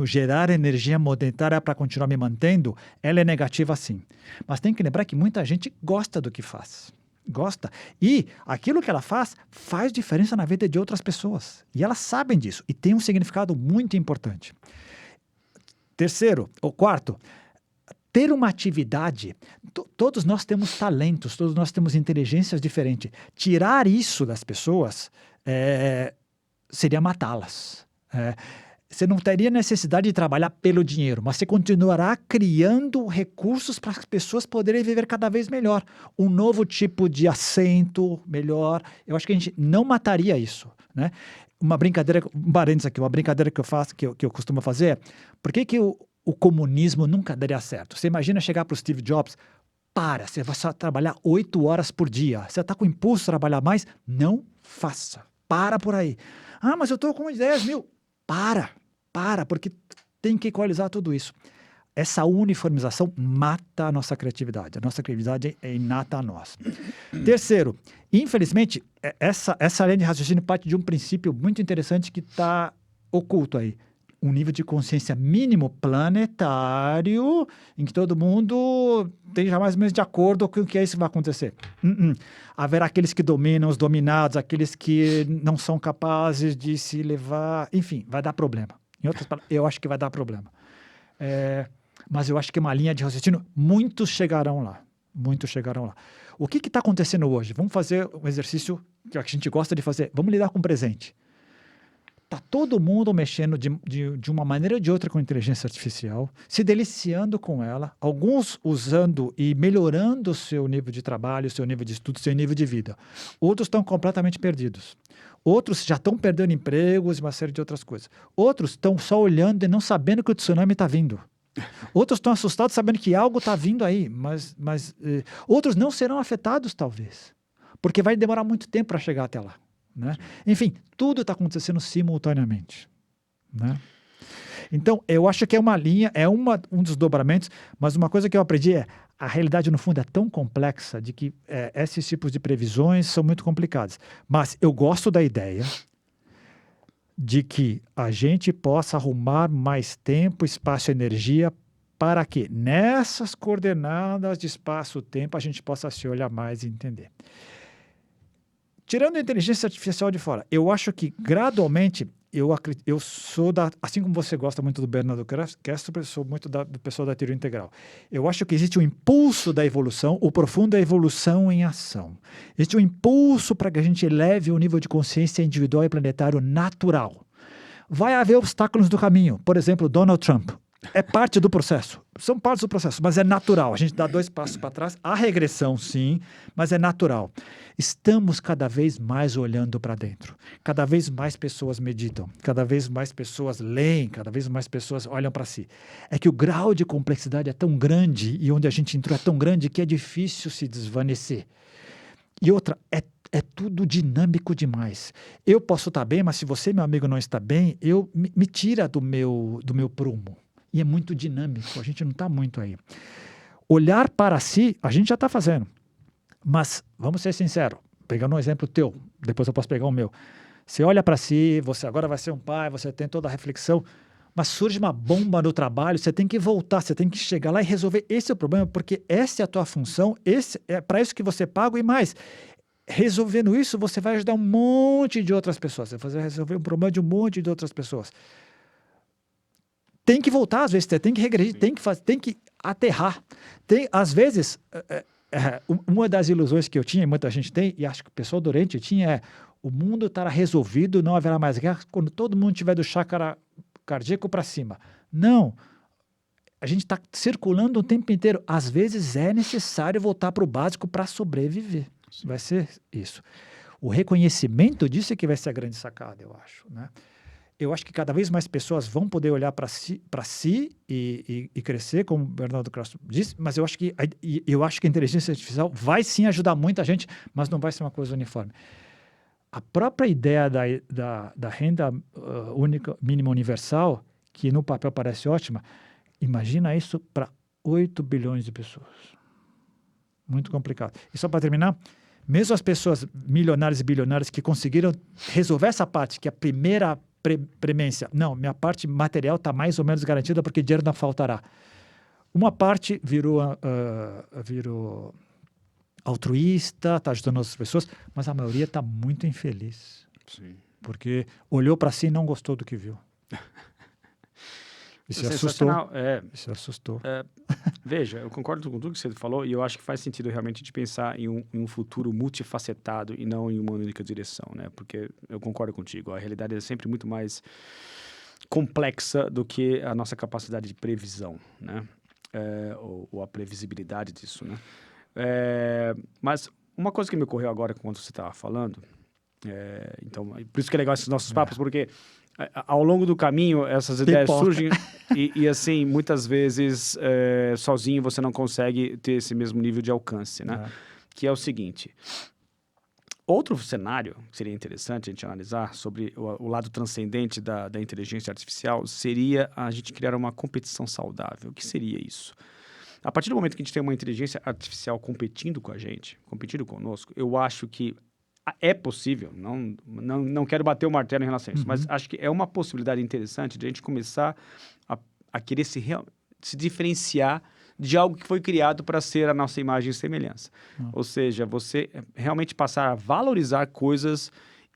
gerar energia monetária para continuar me mantendo, ela é negativa sim. Mas tem que lembrar que muita gente gosta do que faz. Gosta. E aquilo que ela faz diferença na vida de outras pessoas. E elas sabem disso. E tem um significado muito importante. Terceiro, ou quarto, ter uma atividade, todos nós temos talentos, todos nós temos inteligências diferentes. Tirar isso das pessoas seria matá-las. você não teria necessidade de trabalhar pelo dinheiro, mas você continuará criando recursos para as pessoas poderem viver cada vez melhor. Um novo tipo de assento melhor. Eu acho que a gente não mataria isso, né? Uma brincadeira, um parênteses aqui, uma brincadeira que eu faço, que eu costumo fazer é, por que o comunismo nunca daria certo? Você imagina chegar para o Steve Jobs, você vai só trabalhar 8 horas por dia. Você está com impulso de trabalhar mais? Não faça. Para por aí. Ah, mas eu estou com 10 mil. Para, porque tem que equalizar tudo isso. Essa uniformização mata a nossa criatividade. A nossa criatividade é inata a nós. Terceiro, infelizmente, essa linha de raciocínio parte de um princípio muito interessante que está oculto aí. Um nível de consciência mínimo planetário em que todo mundo esteja mais ou menos de acordo com o que é isso que vai acontecer. Haverá aqueles que dominam os dominados, aqueles que não são capazes de se levar... Enfim, vai dar problema. Em outras palavras, eu acho que vai dar problema. Mas eu acho que é uma linha de raciocínio, muitos chegarão lá. O que está acontecendo hoje? Vamos fazer um exercício que a gente gosta de fazer. Vamos lidar com o presente. Está todo mundo mexendo de uma maneira ou de outra com inteligência artificial, se deliciando com ela, alguns usando e melhorando o seu nível de trabalho, o seu nível de estudo, o seu nível de vida. Outros estão completamente perdidos. Outros já estão perdendo empregos e uma série de outras coisas. Outros estão só olhando e não sabendo que o tsunami está vindo. Outros estão assustados sabendo que algo está vindo aí, mas outros não serão afetados, talvez, porque vai demorar muito tempo para chegar até lá. Né? Enfim, tudo está acontecendo simultaneamente. Né? Então, eu acho que é uma linha, um dos desdobramentos, mas uma coisa que eu aprendi é a realidade, no fundo, é tão complexa de que esses tipos de previsões são muito complicadas. Mas eu gosto da ideia de que a gente possa arrumar mais tempo, espaço e energia para que nessas coordenadas de espaço-tempo a gente possa se olhar mais e entender. Tirando a inteligência artificial de fora, eu acho que gradualmente, eu sou assim como você gosta muito do Bernardo Castro, eu sou muito do pessoal da teoria integral. Eu acho que existe um impulso da evolução, o profundo é a evolução em ação. Existe um impulso para que a gente eleve o nível de consciência individual e planetário natural. Vai haver obstáculos no caminho, por exemplo, Donald Trump. É parte do processo, são partes do processo, mas é natural. A gente dá 2 passos para trás, há regressão sim, mas é natural. Estamos cada vez mais olhando para dentro, cada vez mais pessoas meditam, cada vez mais pessoas leem, cada vez mais pessoas olham para si. É que o grau de complexidade é tão grande e onde a gente entrou é tão grande que é difícil se desvanecer. E outra, é tudo dinâmico demais. Eu posso estar bem, mas se você, meu amigo, não está bem, me tira do meu prumo. E é muito dinâmico, a gente não está muito aí. Olhar para si, a gente já está fazendo. Mas, vamos ser sinceros, pegando um exemplo teu, depois eu posso pegar o meu. Você olha para si, você agora vai ser um pai, você tem toda a reflexão, mas surge uma bomba no trabalho, você tem que voltar, você tem que chegar lá e resolver. Esse é o problema, porque essa é a tua função, é para isso que você paga e mais. Resolvendo isso, você vai ajudar um monte de outras pessoas, você vai resolver um problema de um monte de outras pessoas. Tem que voltar, às vezes, tem que regredir, tem que aterrar. Às vezes, uma das ilusões que eu tinha, e muita gente tem, e acho que o pessoal do Oriente tinha, o mundo estará resolvido, não haverá mais guerra, quando todo mundo tiver do chakra cardíaco para cima. Não. A gente está circulando o tempo inteiro. Às vezes é necessário voltar para o básico para sobreviver. Sim. Vai ser isso. O reconhecimento disso é que vai ser a grande sacada, eu acho, né? Eu acho que cada vez mais pessoas vão poder olhar para si e crescer, como o Bernardo Castro disse, mas eu acho que a inteligência artificial vai sim ajudar muita gente, mas não vai ser uma coisa uniforme. A própria ideia da renda única mínima universal, que no papel parece ótima, imagina isso para 8 bilhões de pessoas. Muito complicado. E só para terminar, mesmo as pessoas milionárias e bilionárias que conseguiram resolver essa parte, que é a primeira premência. Não, minha parte material está mais ou menos garantida porque dinheiro não faltará. Uma parte virou altruísta, está ajudando outras pessoas, mas a maioria está muito infeliz. Sim. Porque olhou para si e não gostou do que viu. Isso assustou. Isso assustou. Veja, eu concordo com tudo que você falou e eu acho que faz sentido realmente de pensar em um futuro multifacetado e não em uma única direção, né? Porque eu concordo contigo, a realidade é sempre muito mais complexa do que a nossa capacidade de previsão, né? Ou a previsibilidade disso, né? Mas uma coisa que me ocorreu agora quando você estava falando, então, por isso que é legal esses nossos papos, porque ao longo do caminho essas ideias surgem e assim, muitas vezes sozinho você não consegue ter esse mesmo nível de alcance, né? Que é o seguinte... Outro cenário que seria interessante a gente analisar sobre o lado transcendente da inteligência artificial seria a gente criar uma competição saudável. O que seria isso? A partir do momento que a gente tem uma inteligência artificial competindo com a gente, competindo conosco, eu acho que é possível, não quero bater o martelo em relação a isso, mas acho que é uma possibilidade interessante de a gente começar a querer se diferenciar de algo que foi criado para ser a nossa imagem e semelhança. Ou seja, você realmente passar a valorizar coisas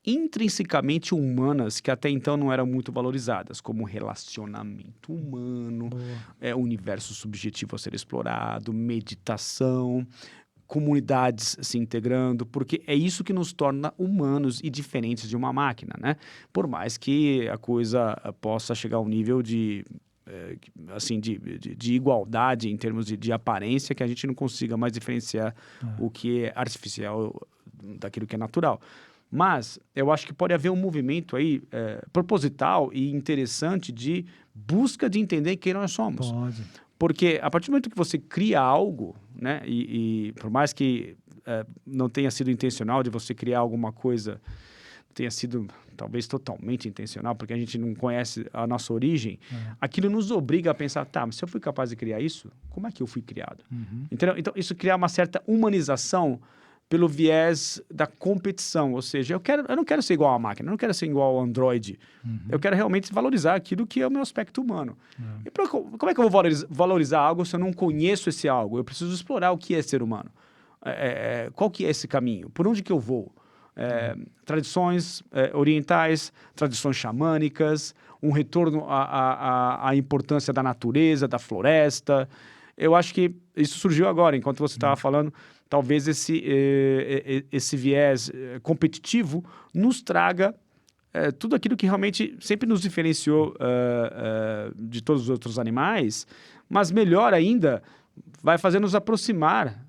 intrinsecamente humanas que até então não eram muito valorizadas, como relacionamento humano, universo subjetivo a ser explorado, meditação, comunidades se integrando, porque é isso que nos torna humanos e diferentes de uma máquina, né? Por mais que a coisa possa chegar a um nível de igualdade em termos de aparência, que a gente não consiga mais diferenciar o que é artificial daquilo que é natural. Mas eu acho que pode haver um movimento aí proposital e interessante de busca de entender quem nós somos. Pode. Porque a partir do momento que você cria algo, né, e por mais que não tenha sido intencional de você criar alguma coisa, tenha sido talvez totalmente intencional, porque a gente não conhece a nossa origem, aquilo nos obriga a pensar, tá, mas se eu fui capaz de criar isso, como é que eu fui criado? Entendeu? Então, isso cria uma certa humanização pelo viés da competição, ou seja, eu não quero ser igual à máquina, eu não quero ser igual ao Android, eu quero realmente valorizar aquilo que é o meu aspecto humano. E como é que eu vou valorizar algo se eu não conheço esse algo? Eu preciso explorar o que é ser humano. Qual que é esse caminho? Por onde que eu vou? Tradições orientais, tradições xamânicas, um retorno à importância da natureza, da floresta. Eu acho que isso surgiu agora, enquanto você estava falando, talvez esse viés competitivo nos traga tudo aquilo que realmente sempre nos diferenciou de todos os outros animais, mas melhor ainda, vai fazer nos aproximar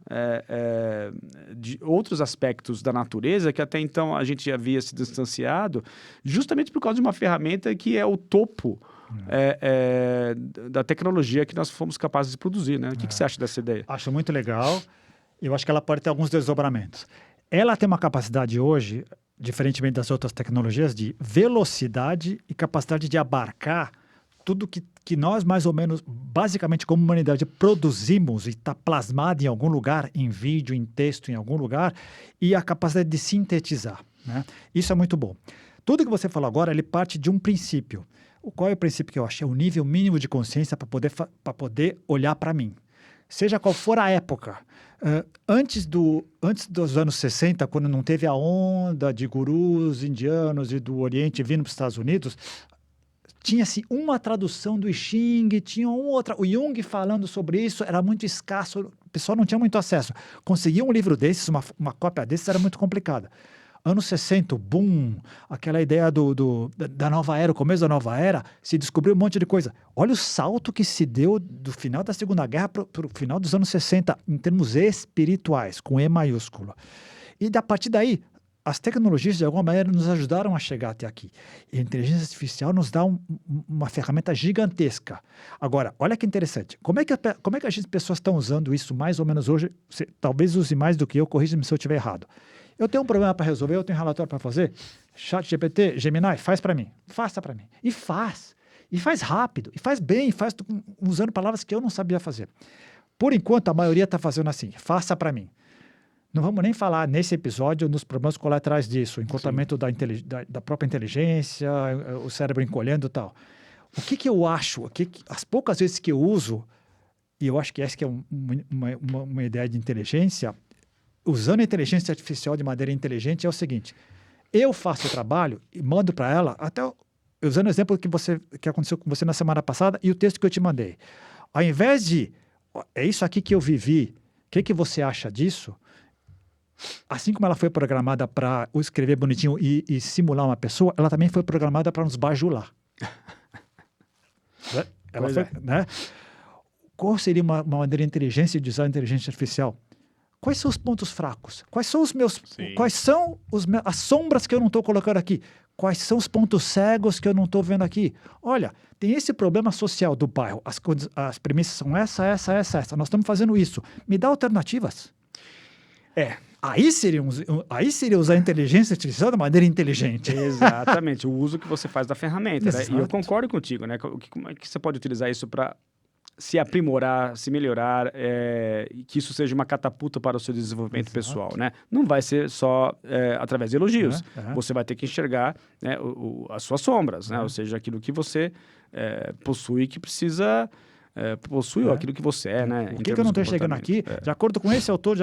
de outros aspectos da natureza que até então a gente havia se distanciado, justamente por causa de uma ferramenta que é o topo da tecnologia que nós fomos capazes de produzir, né? O que você acha dessa ideia? Acho muito legal. Eu acho que ela pode ter alguns desdobramentos. Ela tem uma capacidade hoje, diferentemente das outras tecnologias, de velocidade e capacidade de abarcar tudo que nós, mais ou menos, basicamente como humanidade, produzimos e está plasmado em algum lugar, em vídeo, em texto, em algum lugar, e a capacidade de sintetizar, né? Isso é muito bom. Tudo que você falou agora, ele parte de um princípio. Qual é o princípio que eu acho? É o nível mínimo de consciência para poder olhar para mim. Seja qual for a época. Antes dos anos 60, quando não teve a onda de gurus indianos e do Oriente vindo para os Estados Unidos, tinha-se uma tradução do I Ching, tinha outra. O Jung falando sobre isso era muito escasso, o pessoal não tinha muito acesso. Conseguir um livro desses, uma cópia desses, era muito complicada. Anos 60, boom, aquela ideia da nova era, o começo da nova era, se descobriu um monte de coisa. Olha o salto que se deu do final da Segunda Guerra para o final dos anos 60, em termos espirituais, com E maiúsculo. E a partir daí, as tecnologias, de alguma maneira, nos ajudaram a chegar até aqui. E a inteligência artificial nos dá uma ferramenta gigantesca. Agora, olha que interessante. Como é que as pessoas estão usando isso mais ou menos hoje? Talvez use mais do que eu, corrija-me se eu estiver errado. Eu tenho um problema para resolver, eu tenho um relatório para fazer. ChatGPT, Gemini, faz para mim. Faça para mim. E faz. E faz rápido. E faz bem. Faz usando palavras que eu não sabia fazer. Por enquanto, a maioria está fazendo assim. Faça para mim. Não vamos nem falar nesse episódio nos problemas colaterais disso. O encurtamento da própria inteligência, o cérebro encolhendo e tal. O que eu acho? As poucas vezes que eu uso, e eu acho que essa que é uma ideia de inteligência, usando a inteligência artificial de maneira inteligente, é o seguinte: eu faço o trabalho e mando para ela, até usando o exemplo que aconteceu com você na semana passada e o texto que eu te mandei. Ao invés de, é isso aqui que eu vivi, o que você acha disso? Assim como ela foi programada para escrever bonitinho e simular uma pessoa, ela também foi programada para nos bajular. Ela foi, né? Qual seria uma maneira inteligente de usar a inteligência artificial? Quais são os pontos fracos? Quais são as sombras que eu não estou colocando aqui? Quais são os pontos cegos que eu não estou vendo aqui? Olha, tem esse problema social do bairro. As premissas são essa. Nós estamos fazendo isso. Me dá alternativas. Aí seria usar a inteligência artificial de maneira inteligente. Exatamente, o uso que você faz da ferramenta. Né? E eu concordo contigo, né? Como é que você pode utilizar isso para se aprimorar, se melhorar, e que isso seja uma catapulta para o seu desenvolvimento pessoal, né? Não vai ser só através de elogios. Você vai ter que enxergar, né, as suas sombras, né? Ou seja, aquilo que você possui que precisa... possui aquilo que você é, né? O que eu não estou chegando aqui, de acordo com esse autor,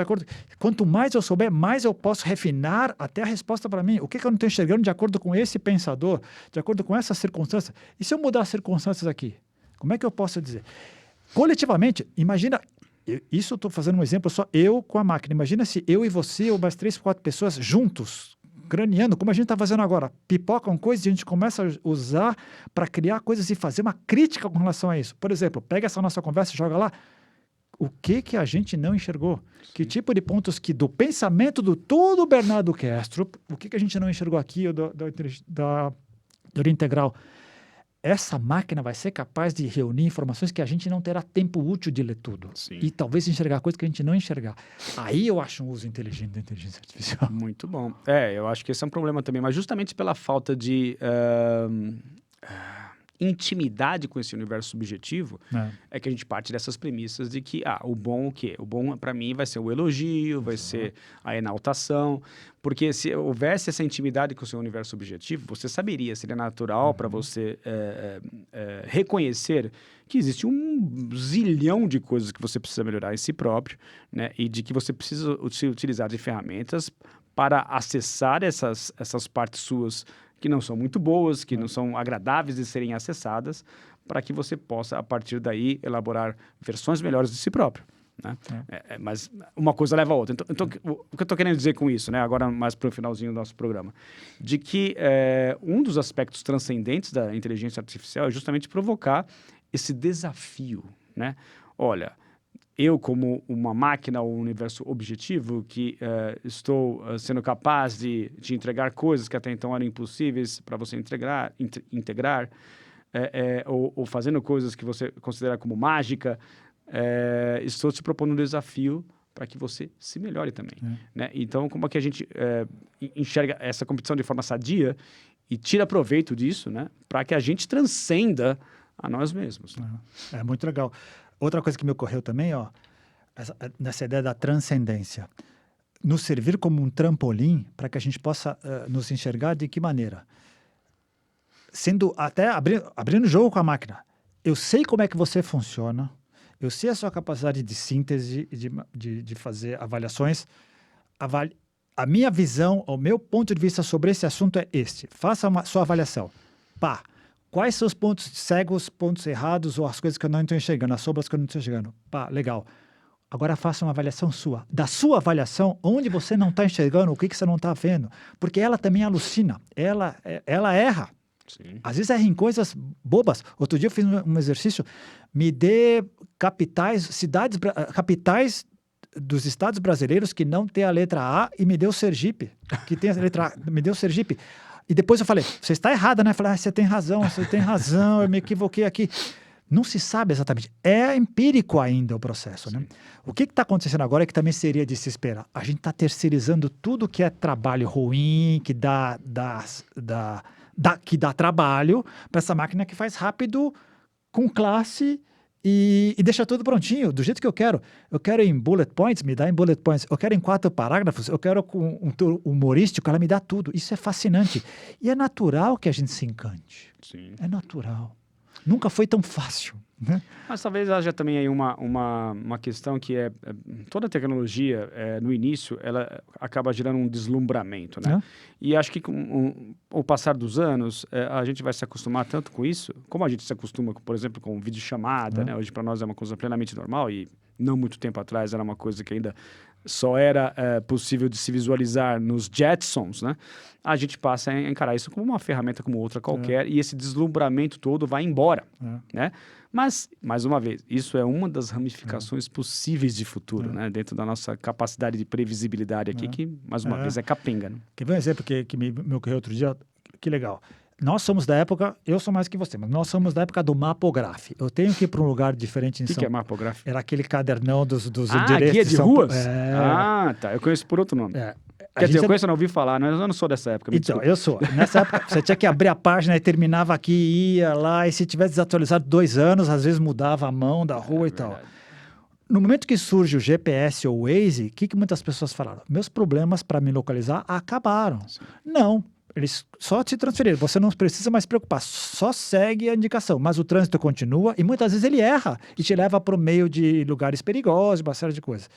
quanto mais eu souber, mais eu posso refinar até a resposta para mim. O que eu não estou enxergando de acordo com esse pensador, de acordo com essas circunstâncias? E se eu mudar as circunstâncias aqui? Como é que eu posso dizer? Coletivamente, imagina, isso eu estou fazendo um exemplo só eu com a máquina. Imagina se eu e você ou mais 3, 4 pessoas juntos, craneando, como a gente está fazendo agora, pipocam coisas e a gente começa a usar para criar coisas e fazer uma crítica com relação a isso. Por exemplo, pega essa nossa conversa e joga lá. O que a gente não enxergou? Sim. Que tipo de pontos que do pensamento do todo Bernardo Castro, o que a gente não enxergou aqui da integral? Essa máquina vai ser capaz de reunir informações que a gente não terá tempo útil de ler tudo. Sim. E talvez enxergar coisas que a gente não enxergar. Aí eu acho um uso inteligente da inteligência artificial. Muito bom. Eu acho que esse é um problema também, mas justamente pela falta de intimidade com esse universo subjetivo, é que a gente parte dessas premissas de que, o bom o quê? O bom, para mim, vai ser o elogio, vai ser a enaltação, porque se houvesse essa intimidade com o seu universo subjetivo, você saberia, seria natural para você reconhecer que existe um zilhão de coisas que você precisa melhorar em si próprio, né? E de que você precisa se utilizar de ferramentas para acessar essas partes suas que não são muito boas, que não são agradáveis de serem acessadas, para que você possa, a partir daí, elaborar versões melhores de si próprio. Né? Mas uma coisa leva a outra. Então o que eu estou querendo dizer com isso, né? Agora mais para o finalzinho do nosso programa, de que um dos aspectos transcendentes da inteligência artificial é justamente provocar esse desafio. Né? Olha, eu, como uma máquina ou um universo objetivo, que estou sendo capaz de entregar coisas que até então eram impossíveis para você integrar, ou fazendo coisas que você considera como mágica, estou te propondo um desafio para que você se melhore também. Né? Então, como é que a gente enxerga essa competição de forma sadia e tira proveito disso, né? Para que a gente transcenda a nós mesmos. Né? É muito legal. Outra coisa que me ocorreu também, nessa ideia da transcendência, nos servir como um trampolim para que a gente possa nos enxergar de que maneira? Sendo até abrindo o jogo com a máquina. Eu sei como é que você funciona, eu sei a sua capacidade de síntese, de fazer avaliações. A minha visão, o meu ponto de vista sobre esse assunto é este. Faça a sua avaliação. Quais são os pontos cegos, pontos errados, ou as coisas que eu não estou enxergando, as sombras que eu não estou enxergando? Legal. Agora faça uma avaliação sua. Da sua avaliação, onde você não está enxergando, o que você não está vendo. Porque ela também alucina. Ela erra. Sim. Às vezes erra em coisas bobas. Outro dia eu fiz um exercício. Me dê capitais dos estados brasileiros que não tem a letra A e me deu Sergipe. Que tem a letra A. Me deu Sergipe. E depois eu falei, você está errada, né? Eu falei, você tem razão, eu me equivoquei aqui. Não se sabe exatamente. É empírico ainda o processo, né? O que está acontecendo agora é que também seria de se esperar. A gente está terceirizando tudo que é trabalho ruim, que dá trabalho para essa máquina que faz rápido, com classe e deixa tudo prontinho, do jeito que eu quero. Eu quero em bullet points, me dá em bullet points. Eu quero em 4 parágrafos, eu quero com um tour humorístico, ela me dá tudo. Isso é fascinante. E é natural que a gente se encante. Sim. É natural. Nunca foi tão fácil. Né? Mas talvez haja também aí uma questão que toda tecnologia, no início, ela acaba gerando um deslumbramento, né? E acho que com o passar dos anos, a gente vai se acostumar tanto com isso, como a gente se acostuma, por exemplo, com videochamada, né? Hoje para nós é uma coisa plenamente normal e não muito tempo atrás era uma coisa que ainda só era possível de se visualizar nos Jetsons, né? A gente passa a encarar isso como uma ferramenta como outra qualquer e esse deslumbramento todo vai embora, né? Mas, mais uma vez, isso é uma das ramificações possíveis de futuro, né? Dentro da nossa capacidade de previsibilidade aqui, que, mais uma vez, é capenga, né? Quer ver um exemplo que me ocorreu outro dia? Que legal. Nós somos da época, eu sou mais que você, mas nós somos da época do Mapograph. Eu tenho que ir para um lugar diferente em São Paulo. O que é Mapograph? Era aquele cadernão dos endereços. Guia de ruas? Tá. Eu conheço por outro nome. Quer dizer, eu conheço, eu não ouvi falar, mas eu não sou dessa época. Então, eu sou. Nessa época, você tinha que abrir a página e terminava aqui, ia lá, e se tivesse desatualizado 2 anos, às vezes mudava a mão da rua e tal. No momento que surge o GPS ou o Waze, o que muitas pessoas falaram? Meus problemas para me localizar acabaram. Sim. Não. Eles só te transferiram, você não precisa mais se preocupar, só segue a indicação, mas o trânsito continua e muitas vezes ele erra e te leva para o meio de lugares perigosos, uma série de coisas.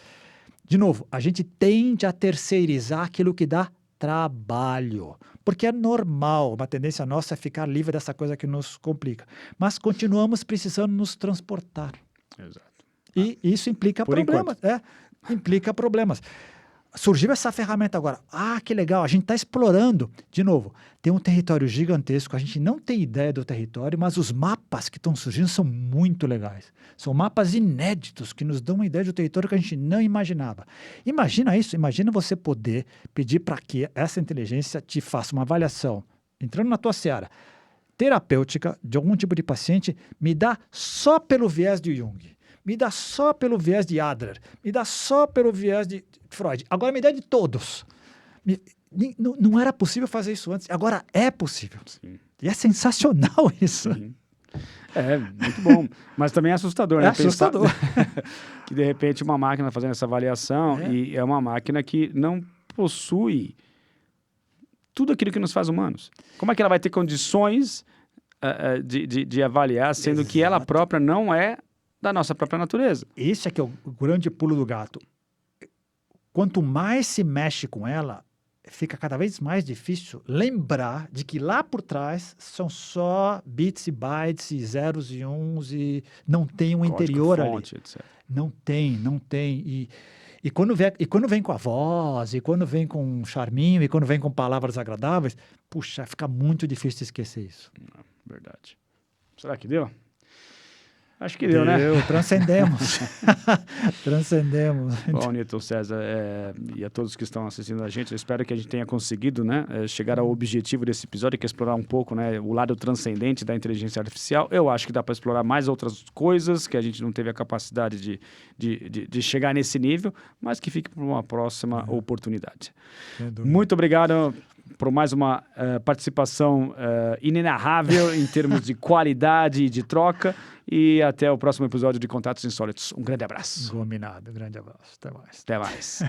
De novo, a gente tende a terceirizar aquilo que dá trabalho, porque é normal, uma tendência nossa é ficar livre dessa coisa que nos complica, mas continuamos precisando nos transportar. Exato. E isso implica problemas. Implica problemas. Surgiu essa ferramenta agora. Que legal, a gente está explorando. De novo, tem um território gigantesco, a gente não tem ideia do território, mas os mapas que estão surgindo são muito legais. São mapas inéditos que nos dão uma ideia do território que a gente não imaginava. Imagina isso, imagina você poder pedir para que essa inteligência te faça uma avaliação, entrando na tua seara, terapêutica de algum tipo de paciente, me dá só pelo viés de Jung. Me dá só pelo viés de Adler, me dá só pelo viés de Freud. Agora me dá de todos. Não era possível fazer isso antes, agora é possível. Sim. E é sensacional isso. Sim. É, muito bom. Mas também é assustador, né? É assustador. Que de repente uma máquina fazendo essa avaliação e é uma máquina que não possui tudo aquilo que nos faz humanos. Como é que ela vai ter condições de avaliar, sendo que ela própria não é da nossa própria natureza? Esse é que é o grande pulo do gato. Quanto mais se mexe com ela, fica cada vez mais difícil lembrar de que lá por trás são só bits e bytes e zeros e uns e não tem um interior fonte, ali. etc. Não tem. E quando vem com a voz, e quando vem com um charminho, e quando vem com palavras agradáveis, puxa, fica muito difícil de esquecer isso. Verdade. Será que deu? Acho que deu, né? Transcendemos. Transcendemos. Bom, Newton César, e a todos que estão assistindo a gente, eu espero que a gente tenha conseguido, né, chegar ao objetivo desse episódio, que é explorar um pouco, né, o lado transcendente da inteligência artificial. Eu acho que dá para explorar mais outras coisas que a gente não teve a capacidade de chegar nesse nível, mas que fique para uma próxima oportunidade. Muito obrigado por mais uma participação inenarrável em termos de qualidade e de troca. E até o próximo episódio de Contatos Insólitos. Um grande abraço. Combinado. Grande abraço. Até mais. Até mais.